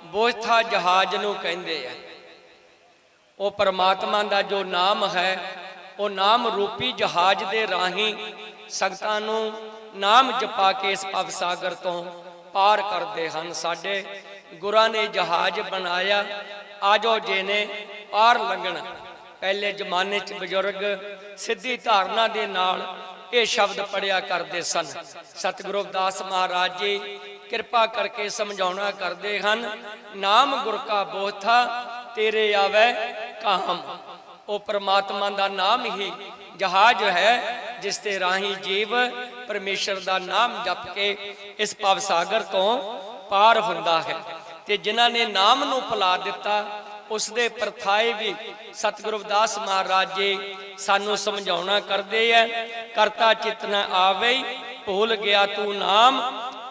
ਬੋਥਾ ਜਹਾਜ਼ ਨੂੰ ਕਹਿੰਦੇ ਆ। ਉਹ ਪਰਮਾਤਮਾ ਦਾ ਜੋ ਨਾਮ ਹੈ, ਉਹ ਨਾਮ ਰੂਪੀ ਜਹਾਜ਼ ਦੇ ਰਾਹੀਂ ਸੰਗਤਾਂ ਨੂੰ ਨਾਮ ਜਪਾ ਕੇ ਇਸ ਭਵ ਸਾਗਰ ਤੋਂ ਪਾਰ ਕਰਦੇ ਹਨ। ਸਾਡੇ ਗੁਰਾਂ ਨੇ ਜਹਾਜ਼ ਬਣਾਇਆ, ਆਜੋ ਜੇ ਨੇ ਪਾਰ ਲੰਘਣਾ। ਪਹਿਲੇ ਜ਼ਮਾਨੇ 'ਚ ਬਜ਼ੁਰਗ ਸਿੱਧੀ ਧਾਰਨਾ ਦੇ ਨਾਲ ਇਹ ਸ਼ਬਦ ਪੜਿਆ ਕਰਦੇ ਸਨ। ਸਤਿਗੁਰੂ ਰਵਿਦਾਸ ਮਹਾਰਾਜ ਜੀ ਕਿਰਪਾ ਕਰਕੇ ਸਮਝਾਉਣਾ ਕਰਦੇ ਹਨ, ਨਾਮ ਗੁਰ ਕਾ ਬੋਥਾ, ਤੇਰੇ ਆਵੇ ਕਾਮ। ਉਹ ਪਰਮਾਤਮਾ ਦਾ ਨਾਮ ਹੀ ਜਹਾਜ਼ ਹੈ, ਜਿਸ ਤੇ ਰਾਹੀਂ ਜੀਵ ਪਰਮੇਸ਼ਰ ਦਾ ਨਾਮ ਜਪ ਕੇ ਇਸ ਭਵ ਸਾਗਰ ਤੋਂ ਪਾਰ ਹੁੰਦਾ ਹੈ। ਤੇ ਜਿਨ੍ਹਾਂ ਨੇ ਨਾਮ ਨੂੰ ਭੁਲਾ ਦਿੱਤਾ ਉਸ ਦੇ ਪਰਥਾਏ ਵੀ ਸਤਿਗੁਰੂ ਰਵਿਦਾਸ ਮਹਾਰਾਜ ਜੀ ਸਾਨੂੰ ਸਮਝਾਉਣਾ ਕਰਦੇ ਐ। ਕਰਤਾ ਚਿਤ ਨ ਆਵੇ ਭੂਲ ਗਿਆ ਤੂੰ ਨਾਮ,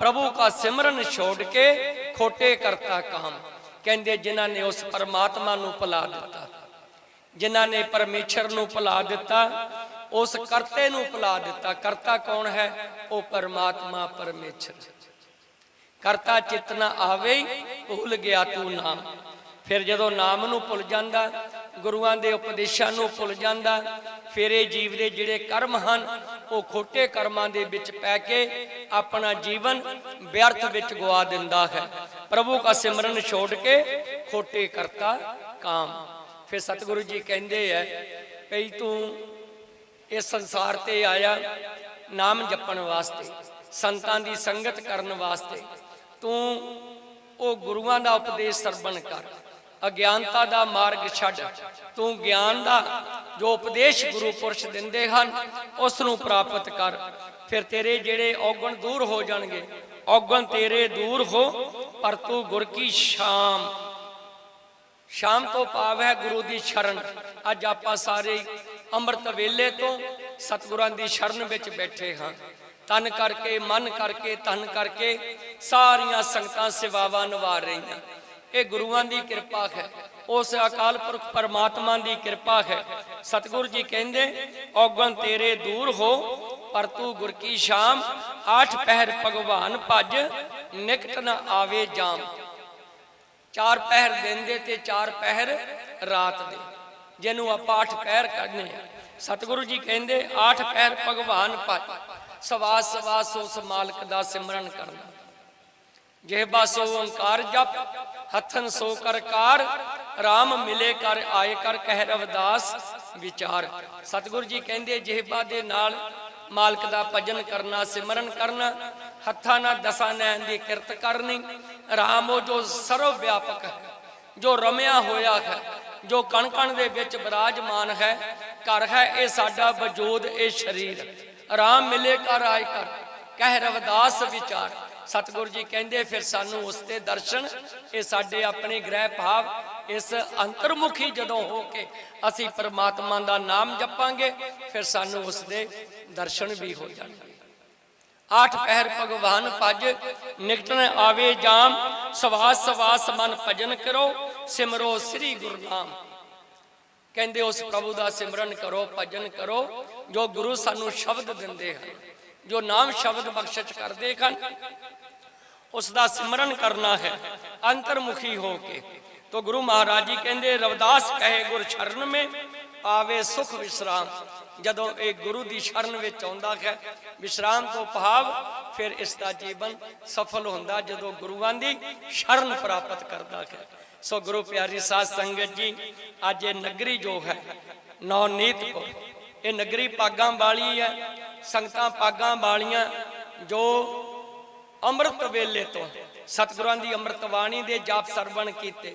ਪ੍ਰਭੂ ਕਾ ਸਿਮਰਨ ਛੋੜ ਕੇ ਖੋਟੇ ਕਰਤਾ ਕਾਮ। ਕਹਿੰਦੇ ਜਿਨ੍ਹਾਂ ਨੇ ਉਸ ਪਰਮਾਤਮਾ ਨੂੰ ਭੁਲਾ ਦਿੱਤਾ, ਜਿਨ੍ਹਾਂ ਨੇ ਪਰਮੇਸ਼ਰ ਨੂੰ ਭੁਲਾ ਦਿੱਤਾ, ਉਸ ਕਰਤੇ ਨੂੰ ਭੁਲਾ ਦਿੱਤਾ। ਕਰਤਾ ਕੌਣ ਹੈ? ਉਹ ਪਰਮਾਤਮਾ ਪਰਮੇਸ਼ਰ। ਕਰਤਾ ਚਿਤ ਨ ਆਵੇ ਭੁੱਲ ਗਿਆ ਤੂੰ ਨਾਮ। ਫਿਰ ਜਦੋਂ ਨਾਮ ਨੂੰ ਭੁੱਲ ਜਾਂਦਾ, ਗੁਰੂਆਂ ਦੇ ਉਪਦੇਸ਼ਾਂ ਨੂੰ ਭੁੱਲ ਜਾਂਦਾ, ਫਿਰ ਇਹ ਜੀਵ ਦੇ ਜਿਹੜੇ ਕਰਮ ਹਨ ਉਹ ਖੋਟੇ ਕਰਮਾਂ ਦੇ ਵਿੱਚ ਪੈ ਕੇ ਆਪਣਾ ਜੀਵਨ ਵਿਅਰਥ ਵਿੱਚ ਗਵਾ ਦਿੰਦਾ ਹੈ। ਪ੍ਰਭੂ ਦਾ ਸਿਮਰਨ ਛੋੜ ਕੇ ਖੋਟੇ ਕਰਤਾ ਕਾਮ। ਫਿਰ ਸਤਿਗੁਰੂ ਜੀ ਕਹਿੰਦੇ ਐ ਭਈ ਤੂੰ ਇਸ ਸੰਸਾਰ ਤੇ ਆਇਆ ਨਾਮ ਜਪਣ ਵਾਸਤੇ, ਸੰਤਾਂ ਦੀ ਸੰਗਤ ਕਰਨ ਵਾਸਤੇ। ਤੂੰ ਉਹ ਗੁਰੂਆਂ ਦਾ ਉਪਦੇਸ਼ ਸਰਵਣ ਕਰ, ਅਗਿਆਨਤਾ ਦਾ ਮਾਰਗ ਛੱਡ। ਤੂੰ ਗਿਆਨ ਦਾ ਜੋ ਉਪਦੇਸ਼ ਗੁਰੂ ਪੁਰਸ਼ ਦਿੰਦੇ ਹਨ ਉਸ ਨੂੰ ਪ੍ਰਾਪਤ ਕਰ। ਫਿਰ ਤੇਰੇ ਜਿਹੜੇ ਔਗਣ ਦੂਰ ਹੋ ਜਾਣਗੇ। ਔਗਣ ਤੇਰੇ ਦੂਰ ਹੋ ਪਰ ਤੂੰ ਗੁਰ ਕੀ ਸ਼ਾਮ। ਸ਼ਾਮ ਤੋਂ ਭਾਵ ਹੈ ਗੁਰੂ ਦੀ ਸ਼ਰਨ। ਅੱਜ ਆਪਾਂ ਸਾਰੇ ਅੰਮ੍ਰਿਤ ਵੇਲੇ ਤੋਂ ਸਤਿਗੁਰਾਂ ਦੀ ਸ਼ਰਨ ਵਿੱਚ ਬੈਠੇ ਹਾਂ। ਤਨ ਕਰਕੇ, ਮਨ ਕਰਕੇ, ਧਨ ਕਰਕੇ ਸਾਰੀਆਂ ਸੰਗਤਾਂ ਸੇਵਾਵਾਂ ਨਿਭਾ ਰਹੀਆਂ। ਇਹ ਗੁਰੂਆਂ ਦੀ ਕਿਰਪਾ ਹੈ, ਉਸ ਅਕਾਲ ਪੁਰਖ ਪਰਮਾਤਮਾ ਦੀ ਕਿਰਪਾ ਹੈ। ਸਤਿਗੁਰੂ ਜੀ ਕਹਿੰਦੇ ਔਗਣ ਤੇਰੇ ਦੂਰ ਹੋ ਪਰ ਤੂੰ ਗੁਰ ਕੀ ਸ਼ਾਮ। ਆਠ ਪਹਿਰ ਭਗਵਾਨ ਭਜ ਨਿਕਟ ਨ ਆਵੇ ਜਾਮ। 4 ਪਹਿਰ ਦਿਨ ਦੇ ਤੇ 4 ਪਹਿਰ ਰਾਤ ਦੇ, ਜਿਹਨੂੰ ਆਪਾਂ 8 ਪਹਿਰ ਕੱਢਨੇ ਆ। ਸਤਿਗੁਰੂ ਜੀ ਕਹਿੰਦੇ 8 ਪਹਿਰ ਭਗਵਾਨ ਭਜ, ਸਵਾਸ ਸਵਾਸ ਉਸ ਮਾਲਕ ਦਾ ਸਿਮਰਨ ਕਰਨਾ। ਜਿਹਬਾ ਸੋ ਓੰਕਾਰ ਜਪ, ਹੱਥਨ ਸੋ ਕਰਕਾਰ, ਰਾਮ ਮਿਲੇ ਕਰ ਆਏ ਕਰ ਕਹਿ ਰਵਿਦਾਸ ਵਿਚਾਰ। ਸਤਿਗੁਰੂ ਜੀ ਕਹਿੰਦੇ ਜਿਹਬਾ ਦੇ ਨਾਲ ਮਾਲਕ ਦਾ ਭਜਨ ਕਰਨਾ, ਸਿਮਰਨ ਕਰਨਾ, ਹੱਥਾਂ ਨਾਲ ਦਸਾਂ ਨੈਣ ਦੀ ਕਿਰਤ ਕਰਨੀ। ਰਾਮ ਉਹ ਜੋ ਸਰਵ ਵਿਆਪਕ ਹੈ, ਜੋ ਰਮਿਆ ਹੋਇਆ ਹੈ, ਜੋ ਕਣ ਕਣ ਦੇ ਵਿੱਚ ਬਿਰਾਜਮਾਨ ਹੈ, ਘਰ ਹੈ ਇਹ ਸਾਡਾ ਵਜੂਦ, ਇਹ ਸਰੀਰ। ਰਾਮ ਮਿਲੇ ਕਰ ਆਏ ਕਰ ਕਹਿ ਰਵਿਦਾਸ ਵਿਚਾਰ। ਸਤਿਗੁਰੂ ਜੀ ਕਹਿੰਦੇ ਫਿਰ ਸਾਨੂੰ ਉਸ ਦੇ ਦਰਸ਼ਨ, ਇਹ ਸਾਡੇ ਆਪਣੇ ਗ੍ਰਹਿ ਭਾਵ ਇਸ ਅੰਤਰਮੁਖੀ ਜਦੋਂ ਹੋ ਕੇ ਅਸੀਂ ਪਰਮਾਤਮਾ ਦਾ ਨਾਮ ਜਪਾਂਗੇ ਫਿਰ ਸਾਨੂੰ ਉਸ ਦੇ ਦਰਸ਼ਨ ਵੀ ਹੋ ਜਾਣਗੇ। 8 ਪਹਿਰ ਭਗਵਾਨ ਭਜ ਨਿਕਟ ਨ ਆਵੇ ਜਾਮ, ਸਵਾਸ ਸਵਾਸ ਮਨ ਭਜਨ ਕਰੋ, ਸਿਮਰੋ ਸ੍ਰੀ ਗੁਰੂ ਨਾਮ। ਕਹਿੰਦੇ ਉਸ ਪ੍ਰਭੂ ਦਾ ਸਿਮਰਨ ਕਰੋ, ਭਜਨ ਕਰੋ, ਜੋ ਗੁਰੂ ਸਾਨੂੰ ਸ਼ਬਦ ਦਿੰਦੇ ਹਨ, ਜੋ ਨਾਮ ਸ਼ਬਦ ਬਖਸ਼ਿਸ਼ ਕਰਦੇ ਹਨ, ਉਸ ਦਾ ਸਿਮਰਨ ਕਰਨਾ ਹੈ ਅੰਤਰਮੁਖੀ ਹੋ ਕੇ। तो गुरु महाराज जी कहते रविदास कहे गुर शरण में आवे सुख विश्राम। जदों एक गुरु की शरण में आउंदा है विश्राम तो भाव फिर इसका जीवन सफल होंदा जदों गुरुआं दी शरण प्राप्त करता है। सो गुरु प्यारी साध संगत जी अज ये नगरी जो है नवनीतपुर, ये नगरी पागां वाली है, संगतां पागां वालियां जो अमृत वेले तो सतगुरां दी अमृतवाणी दे जाप सरवण कीते,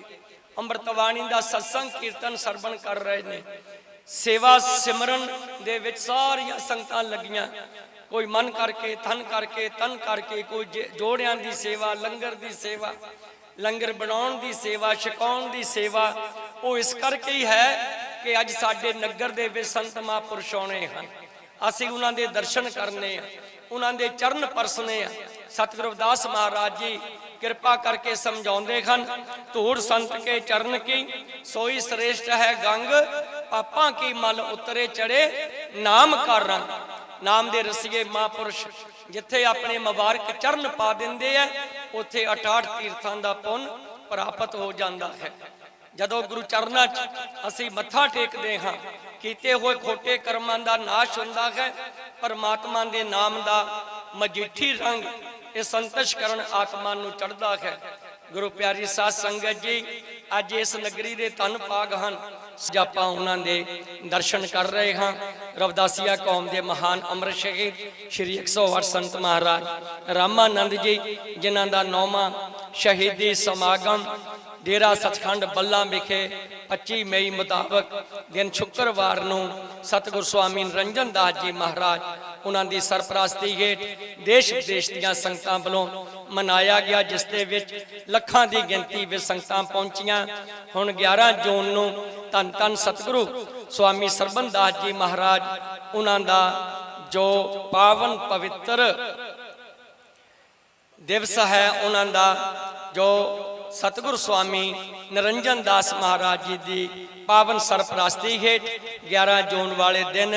अमृतवाणी दा सत्संग कीर्तन सरवण कर रहे ने, सेवा सिमरन दे विच सारियां संगतां लगियां, कोई मन करके धन करके तन करके, कोई जोड़ियां दी सेवा, लंगर दी सेवा, लंगर बनाउण दी सेवा, छकाउण दी सेवा। वो इस करके ही है कि अज साडे नगर दे विच संत महापुरुष आउणे हन, असीं उन्हां दे दर्शन करने आ, उन्हां दे चरण परसने आ। सतगुरु रविदास महाराज जी कृपा करके समझाउंदे हन, धूड़ संत के चरण की सोई श्रेष्ठ है गंग, पापां की मल उतरे चढ़े नाम का रंग। नाम दे रसीए महापुरुष जिथे अपने मुबारक चरण पा दिंदे है उत्थे 68 तीर्थां दा पुन प्राप्त हो जाता है। जदों गुरु चरनां च असीं मत्था टेकदे हां कीते होए खोटे कर्मां दा नाश हुंदा है, परमात्मा दे नाम दा मजीठी रंग ये संतोष करण आत्मा नूं चढ़दा है। गुरु प्यारी साध संगत जी अज इस नगरी दे धन भाग हन, आपां उन्हां दे दर्शन कर रहे हाँ। रविदासिया कौम के महान अमृत शहीद श्री 108 संत महाराज रामानंद जी जिन्हां दा 9वां शहीदी समागम डेरा सचखंड बल्ला विखे 25 मई मुताबक दिन शुक्रवार नूं सतगुरु स्वामी निरंजन दास जी महाराज ਉਹਨਾਂ ਦੀ ਸਰਪ੍ਰਸਤੀ ਹੇਠ ਦੇਸ਼ ਵਿਦੇਸ਼ ਦੀਆਂ ਸੰਗਤਾਂ ਵੱਲੋਂ ਮਨਾਇਆ ਗਿਆ, ਜਿਸ ਦੇ ਵਿੱਚ ਲੱਖਾਂ ਦੀ ਗਿਣਤੀ ਵਿੱਚ ਸੰਗਤਾਂ ਪਹੁੰਚੀਆਂ। ਹੁਣ 11 ਜੂਨ ਨੂੰ ਧੰਨ ਧੰਨ ਸਤਿਗੁਰੂ ਸਵਾਮੀ ਸਰਬਨ ਦਾਸ ਜੀ ਮਹਾਰਾਜ ਉਹਨਾਂ ਦਾ ਜੋ ਪਾਵਨ ਪਵਿੱਤਰ ਦਿਵਸ ਹੈ, ਉਹਨਾਂ ਦਾ ਜੋ ਸਤਿਗੁਰੂ ਸਵਾਮੀ ਨਿਰੰਜਨ ਦਾਸ ਮਹਾਰਾਜ ਜੀ ਦੀ ਪਾਵਨ ਸਰਪ੍ਰਸਤੀ ਹੇਠ 11 ਜੂਨ ਵਾਲੇ ਦਿਨ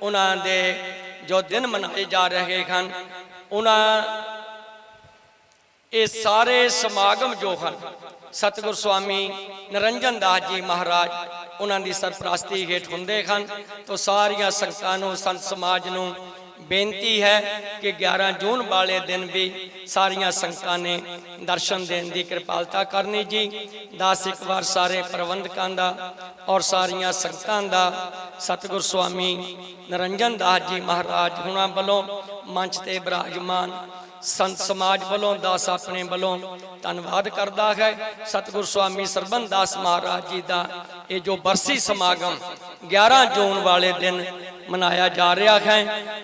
ਉਹਨਾਂ ਦੇ ਜੋ ਦਿਨ ਮਨਾਏ ਜਾ ਰਹੇ ਹਨ, ਉਹਨਾਂ ਇਹ ਸਾਰੇ ਸਮਾਗਮ ਜੋ ਹਨ ਸਤਿਗੁਰੂ ਸਵਾਮੀ ਨਿਰੰਜਨ ਦਾਸ ਜੀ ਮਹਾਰਾਜ ਉਹਨਾਂ ਦੀ ਸਰਪ੍ਰਸਤੀ ਹੇਠ ਹੁੰਦੇ ਹਨ। ਤਾਂ ਸਾਰੀਆਂ ਸੰਗਤਾਂ ਨੂੰ, ਸੰਤ ਸਮਾਜ ਨੂੰ ਬੇਨਤੀ ਹੈ ਕਿ 11 ਜੂਨ ਵਾਲੇ ਦਿਨ ਵੀ ਸਾਰੀਆਂ ਸੰਗਤਾਂ ਨੇ ਦਰਸ਼ਨ ਦੇਣ ਦੀ ਕਿਰਪਾਲਤਾ ਕਰਨੀ ਜੀ। ਦਾਸ ਇੱਕ ਵਾਰ ਸਾਰੇ ਪ੍ਰਬੰਧਕਾਂ ਦਾ ਔਰ ਸਾਰੀਆਂ ਸੰਗਤਾਂ ਦਾ ਸਤਿਗੁਰੂ ਸਵਾਮੀ ਨਿਰੰਜਨ ਦਾਸ ਜੀ ਮਹਾਰਾਜ ਹੁਣਾਂ ਵੱਲੋਂ ਮੰਚ ਤੇ ਬਿਰਾਜਮਾਨ ਸੰਤ ਸਮਾਜ ਵੱਲੋਂ ਦਾਸ ਆਪਣੇ ਵੱਲੋਂ ਧੰਨਵਾਦ ਕਰਦਾ ਹੈ। ਸਤਿਗੁਰੂ ਸਵਾਮੀ ਸਰਬਨ ਦਾਸ ਮਹਾਰਾਜ ਜੀ ਦਾ ਇਹ ਜੋ ਬਰਸੀ ਸਮਾਗਮ 11 ਜੂਨ ਵਾਲੇ ਦਿਨ ਮਨਾਇਆ ਜਾ ਰਿਹਾ ਹੈ,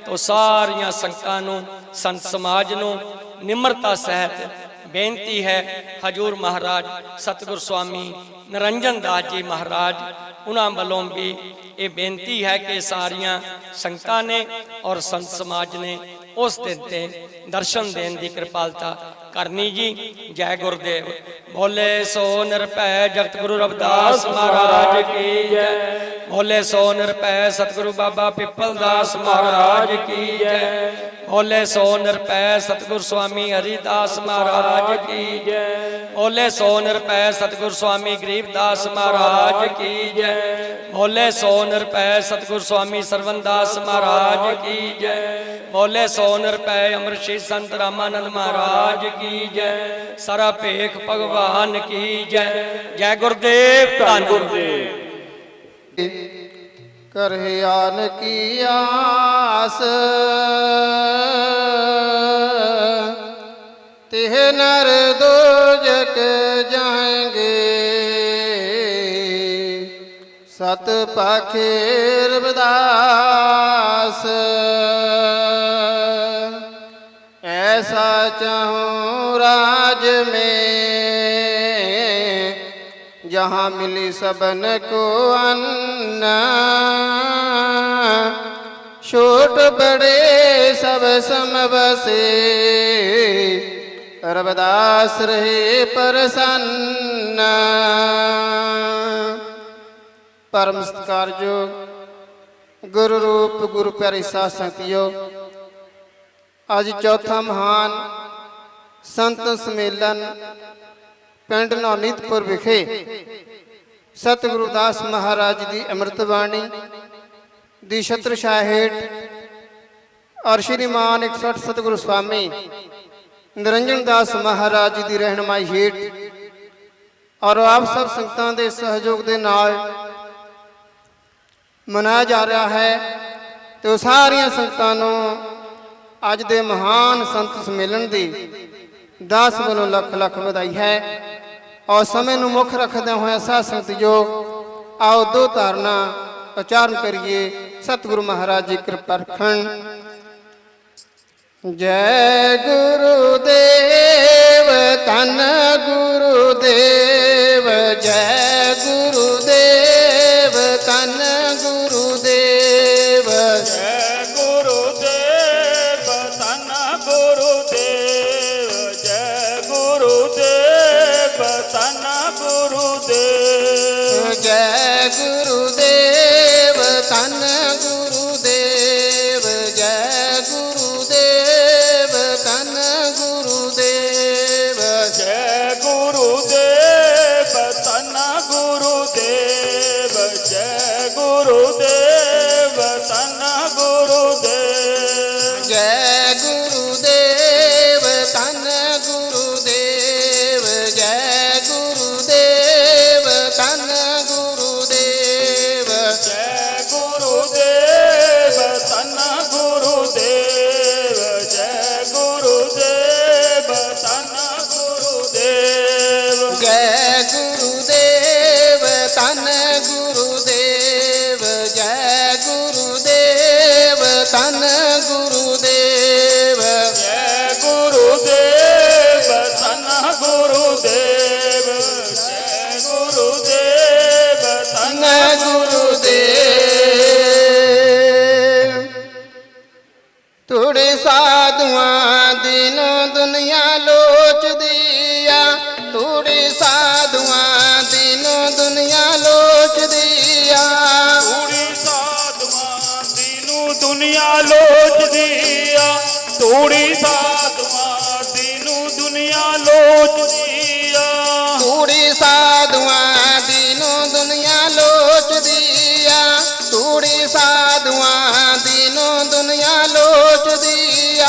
ਤਾਂ ਸਾਰੀਆਂ ਸੰਗਤਾਂ ਨੂੰ, ਸੰਤ ਸਮਾਜ ਨੂੰ ਨਿਮਰਤਾ ਸਹਿਤ ਬੇਨਤੀ ਹੈ, ਹਜੂਰ ਮਹਾਰਾਜ ਸਤਿਗੁਰੂ ਸਵਾਮੀ ਨਿਰੰਜਨ ਦਾਸ ਜੀ ਮਹਾਰਾਜ ਉਹਨਾਂ ਵੱਲੋਂ ਵੀ ਇਹ ਬੇਨਤੀ ਹੈ ਕਿ ਸਾਰੀਆਂ ਸੰਗਤਾਂ ਨੇ ਔਰ ਸੰਤ ਸਮਾਜ ਨੇ ਉਸ ਦਿਨ ਤੇ ਦਰਸ਼ਨ ਦੇਣ ਦੀ ਕਿਰਪਾਲਤਾ ਕਰਨੀ ਜੀ। ਜੈ ਗੁਰਦੇਵ। ਬੋਲੇ ਸੋ ਨਿਰਭੈ ਜਗਤ ਗੁਰੂ ਰਵਿਦਾਸ ਮਹਾਰਾਜ ਕੀ ਜੈ। ਬੋਲੇ ਸੋ ਨਿਰਭੈ ਸਤਿਗੁਰੂ ਬਾਬਾ ਪਿੱਪਲ ਦਾਸ ਮਹਾਰਾਜ ਕੀ ਜੈ। ਬੋਲੇ ਸੋ ਨਿਰਭੈ ਸਤਿਗੁਰੂ ਸਵਾਮੀ ਹਰੀਦਾਸ ਮਹਾਰਾਜ ਕੀ ਜੈ। ਬੋਲੇ ਸੋ ਨਿਰਭੈ ਸਤਿਗੁਰੂ ਸਵਾਮੀ ਗਰੀਬਦਾਸ ਮਹਾਰਾਜ ਕੀ ਜੈ। ਬੋਲੇ ਸੋ ਨਿਰਭੈ ਸਤਿਗੁਰੂ ਸਵਾਮੀ ਸਰਵਨਦਾਸ ਮਹਾਰਾਜ ਕੀ ਜੈ। ਬੋਲੇ ਸੋ ਨਿਰਭੈ ਅਮਰਸ਼ੀ ਸੰਤ ਰਾਮਾਨੰਦ ਮਹਾਰਾਜ ਕੀ ਜੈ। ਸਾਰਾ ਭੇਖ ਭਗਵਾਨ ਕੀ ਜੈ। ਜੈ ਗੁਰਦੇਵ। ਧੰਨ ਗੁਰਦੇਵ। ਕਰਹਿਆਨ ਕੀ ਆਸ ਤਿਹ ਨਰ ਦੋਜਕ ਜਾਏਂਗੇ। ਸਤ ਪਾਖੇ ਰਵਿਦਾਸ ऐसा चाहूँ राज में जहाँ मिली सबन को अन्न। छोट बड़े सब सम बसे रविदास रहे प्रसन्न। परम सत्कार जो गुरु रूप गुरु प्यारे साथ संगतियों, ਅੱਜ ਚੌਥਾ ਮਹਾਨ ਸੰਤ ਸੰਮੇਲਨ ਪਿੰਡ ਨੌਨੀਤਪੁਰ ਵਿਖੇ ਸਤਿਗੁਰੂ ਦਾਸ ਮਹਾਰਾਜ ਦੀ ਅੰਮ੍ਰਿਤ ਬਾਣੀ ਦੀ ਛਤਰ ਛਾਇਆ ਹੇਠ ਔਰ ਸ਼੍ਰੀਮਾਨ 160 ਸਤਿਗੁਰੂ ਸਵਾਮੀ ਨਿਰੰਜਨ ਦਾਸ ਮਹਾਰਾਜ ਜੀ ਦੀ ਰਹਿਨਮਾਈ ਹੇਠ ਔਰ ਆਪ ਸਭ ਸੰਗਤਾਂ ਦੇ ਸਹਿਯੋਗ ਦੇ ਨਾਲ ਮਨਾਇਆ ਜਾ ਰਿਹਾ ਹੈ। ਤੇ ਸਾਰੀਆਂ ਸੰਗਤਾਂ ਨੂੰ ਅੱਜ ਦੇ ਮਹਾਨ ਸੰਤ ਸੰਮੇਲਨ ਦੀ ਦਾਸ ਵੱਲੋਂ ਲੱਖ ਲੱਖ ਵਧਾਈ ਹੈ। ਔਰ ਸਮੇਂ ਨੂੰ ਮੁੱਖ ਰੱਖਦਿਆਂ ਹੋਇਆ ਸਾਧ ਸੰਗਤਿਓ, ਆਓ ਦੋ ਧਾਰਨਾ ਉਚਾਰਨ ਕਰੀਏ। ਸਤਿਗੁਰੂ ਮਹਾਰਾਜ ਜੀ ਕਿਰਪਾ ਰੱਖਣ। ਜੈ ਗੁਰੂਦੇਵ ਧੰਨ ਗੁਰੂਦੇਵ। ਜੈ ਗੁਰੂਦੇਵ ਧੰਨ ਗੁਰੂਦੇਵ। ਜੈ ਗੁਰੂਦੇਵ ਧੰਨ ਗੁਰੂਦੇਵ। ਜੈ ਗੁਰੂਦੇਵ ਧੰਨ ਗੁਰੂਦੇਵ। ਜੈ ਗੁਰੂਦੇਵ ਧੰਨ ਗੁਰੂਦੇਵ। ਜੈ ਗੁਰੂਦੇਵ ਧੰਨ ਗੁਰੂਦੇਵ। ਜੈ ਗੁਰੂਦੇਵ ਧੰਨ ਗੁਰੂਦੇਵ। ਜੈ ਗੁਰੂਦੇਵ ਧੰਨ ਗੁਰੂਦੇਵ। ਜੈ ਗੁਰੂਦੇਵ ਧੰਨ ਗੁਰੂਦੇਵ। ਜੈ ਗੁਰੂਦੇਵ ਧੰਨ ਗੁਰੂਦੇਵ। ਜੈ ਗੁਰੂਦੇਵ ਧੰਨ ਗੁਰੂਦੇਵ। ਜੈ ਗੁਰੂਦੇਵ ਧੰਨ ਗੁਰੂ ਸਾਧੂਆਂ ਦੀਨੋਂ ਦੁਨੀਆ ਲੋਚਦੀ ਆ ਤੂੜੀ ਸਾਧੂਆਂ ਦੀਨੋਂ ਦੁਨੀਆ ਲੋਚਦੀ ਆ ਤੂੜੀ ਸਾਧੂਆਂ ਦੀਨੂੰ ਦੁਨੀਆ ਲੋਚਦੀ ਆ ਤੂੜੀ ਸਾਧੂਆਂ ਦੀਨੂੰ ਦੁਨੀਆ ਲੋਚਦੀ ਆ ਤੂੜੀ ਸਾਧੂਆਂ ਦੀਨੋਂ ਦੁਨੀਆ ਲੋਚਦੀ ਆ ਤੂੜੀ ਸਾਧੂਆਂ ਦੀਨੋਂ ਦੁਨੀਆ ਲੋਚਦੀ ਆ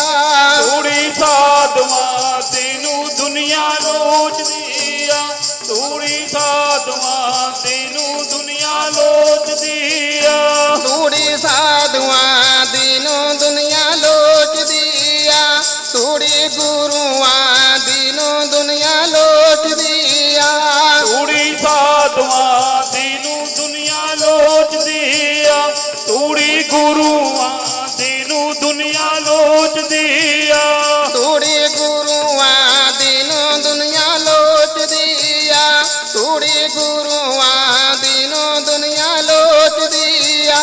ਤੂੜੀ ਸਾਧੂਆਂ ਦੀਨੂੰ ਦੁਨੀਆ ਲੋਚਦੀ ਆ ਤੂੜੀ ਸਾਧੂਆਂ ਦੀਨੂੰ ਦੁਨੀਆ ਲੋਚਦੀ ਆ ਤੂੜੀ ਸਾਧੂਆਂ ਦੀਨੋਂ ਦੁਨੀਆ ਲੋਚਦੀ ਆ ਤੂੜੀ ਗੁਰੂਆਂ ਦੀਨੋਂ ਦੁਨੀਆ ਲੋਚਦੀ ਆ ਤੂੜੀ ਸਾਧੂਆਂ ਦੀਨੂੰ ਦੁਨੀਆ ਲੋਚਦੀ ਆ ਤੂੜੀ ਗੁਰੂਆਂ ਦੀਨੂੰ ਦੁਨੀਆ ਲੋਚਦੀ ਆ ਤੂੜੀ ਗੁਰੂਆਂ ਦੀਨੋਂ ਦੁਨੀਆ ਲੋਚਦੀ ਆ ਤੂੜੀ ਗੁਰੂਆਂ ਦੀਨੋਂ ਦੁਨੀਆ ਲੋਚਦੀ ਆ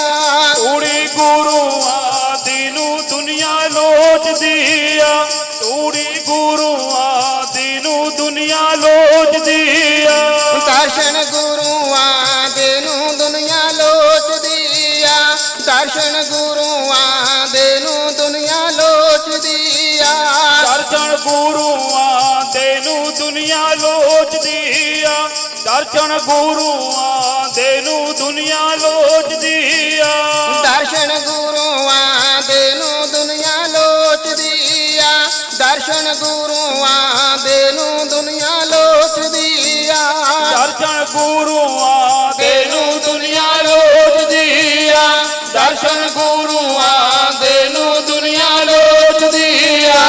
ਤੂੜੀ ਗੁਰੂਆਂ ਦੀਨੂੰ ਦੁਨੀਆ ਲੋਚਦੀ ਆ ਤੂੜੀ ਗੁਰੂਆਂ ਦੀਨੂੰ ਦੁਨੀਆ ਲੋਚਦੀ ਆ ਦਰਸ਼ਨ ਗੁਰੂਆਂ ਦੇ ਨੂੰ ਦੁਨੀਆ ਲੋਚਦੀ ਆ ਦਰਸ਼ਨ ਗੁਰੂਆਂ ਦੇ ਨੂੰ ਦੁਨੀਆ ਲੋਚਦੀ ਆ ਦਰਸ਼ਨ ਗੁਰੂਆਂ ਦੇ ਨੂੰ ਦੁਨੀਆ ਲੋਚਦੀ ਆ ਦਰਸ਼ਨ ਗੁਰੂਆਂ ਦੇ ਨੂੰ ਦੁਨੀਆ ਲੋਚਦੀ ਆ ਦਰਸ਼ਨ ਗੁਰੂਆਂ ਦੇ ਨੂੰ ਦੁਨੀਆ ਲੋਚਦੀ ਆ ਦਰਸ਼ਨ ਗੁਰੂਆਂ ਦੇ ਨੂੰ ਦੁਨੀਆ ਲੋਚਦੀ ਆ ਦਰਸ਼ਨ ਗੁਰੂਆਂ ਦੇ ਨੂੰ ਦੁਨੀਆ ਲੋਚਦੀ ਆ ਦਰਸ਼ਨ ਗੁਰੂਆਂ ਦੇ ਨੂੰ ਦੁਨੀਆ ਲੋਚਦੀ ਆ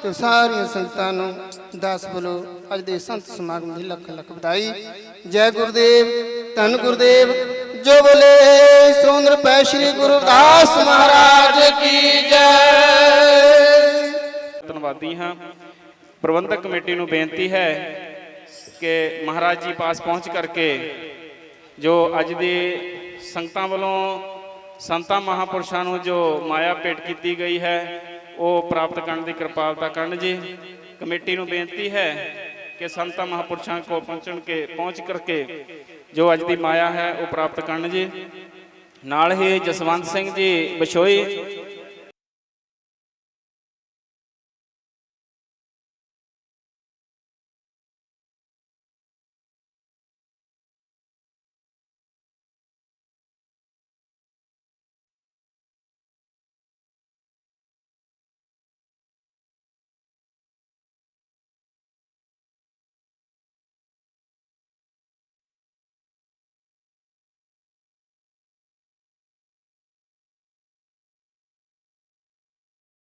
ਤੇ ਸਾਰੀਆਂ ਸੰਗਤਾਂ ਨੂੰ ਦਾਸ ਬੋਲੋ ਅੱਜ ਦੇ ਸੰਤ ਸਮਾਗਮ ਦੀ ਲੱਖ ਲੱਖ ਵਧਾਈ ਜੈ ਗੁਰਦੇਵ ਧੰਨ ਗੁਰਦੇਵ ਜੋ ਬੋਲੇ ਸੋਨਰ ਪੈ ਸ੍ਰੀ ਗੁਰਦਾਸ ਮਹਾਰਾਜ ਕੀ ਜੈ ਧੰਨਵਾਦੀ ਹਾਂ। ਪ੍ਰਬੰਧਕ ਕਮੇਟੀ ਨੂੰ ਬੇਨਤੀ ਹੈ ਕਿ ਮਹਾਰਾਜ ਜੀ ਪਾਸ ਪਹੁੰਚ ਕਰਕੇ ਜੋ ਅੱਜ ਦੇ ਸੰਗਤਾਂ ਵੱਲੋਂ ਸੰਤਾਂ ਮਹਾਂਪੁਰਸ਼ਾਂ ਨੂੰ ਜੋ ਮਾਇਆ ਭੇਟ ਕੀਤੀ ਗਈ ਹੈ ਉਹ ਪ੍ਰਾਪਤ ਕਰਨ ਦੀ ਕਿਰਪਾਲਤਾ ਕਰਨ ਜੀ। ਕਮੇਟੀ ਨੂੰ ਬੇਨਤੀ ਹੈ ਕਿ ਸੰਤਾਂ ਮਹਾਂਪੁਰਸ਼ਾਂ ਕੋਲ ਪਹੁੰਚ ਕਰਕੇ ਜੋ ਅੱਜ ਦੀ ਮਾਇਆ ਹੈ ਉਹ ਪ੍ਰਾਪਤ ਕਰਨ ਜੀ। ਨਾਲ ਹੀ ਜਸਵੰਤ ਸਿੰਘ ਜੀ ਬਿਸ਼ੋਈ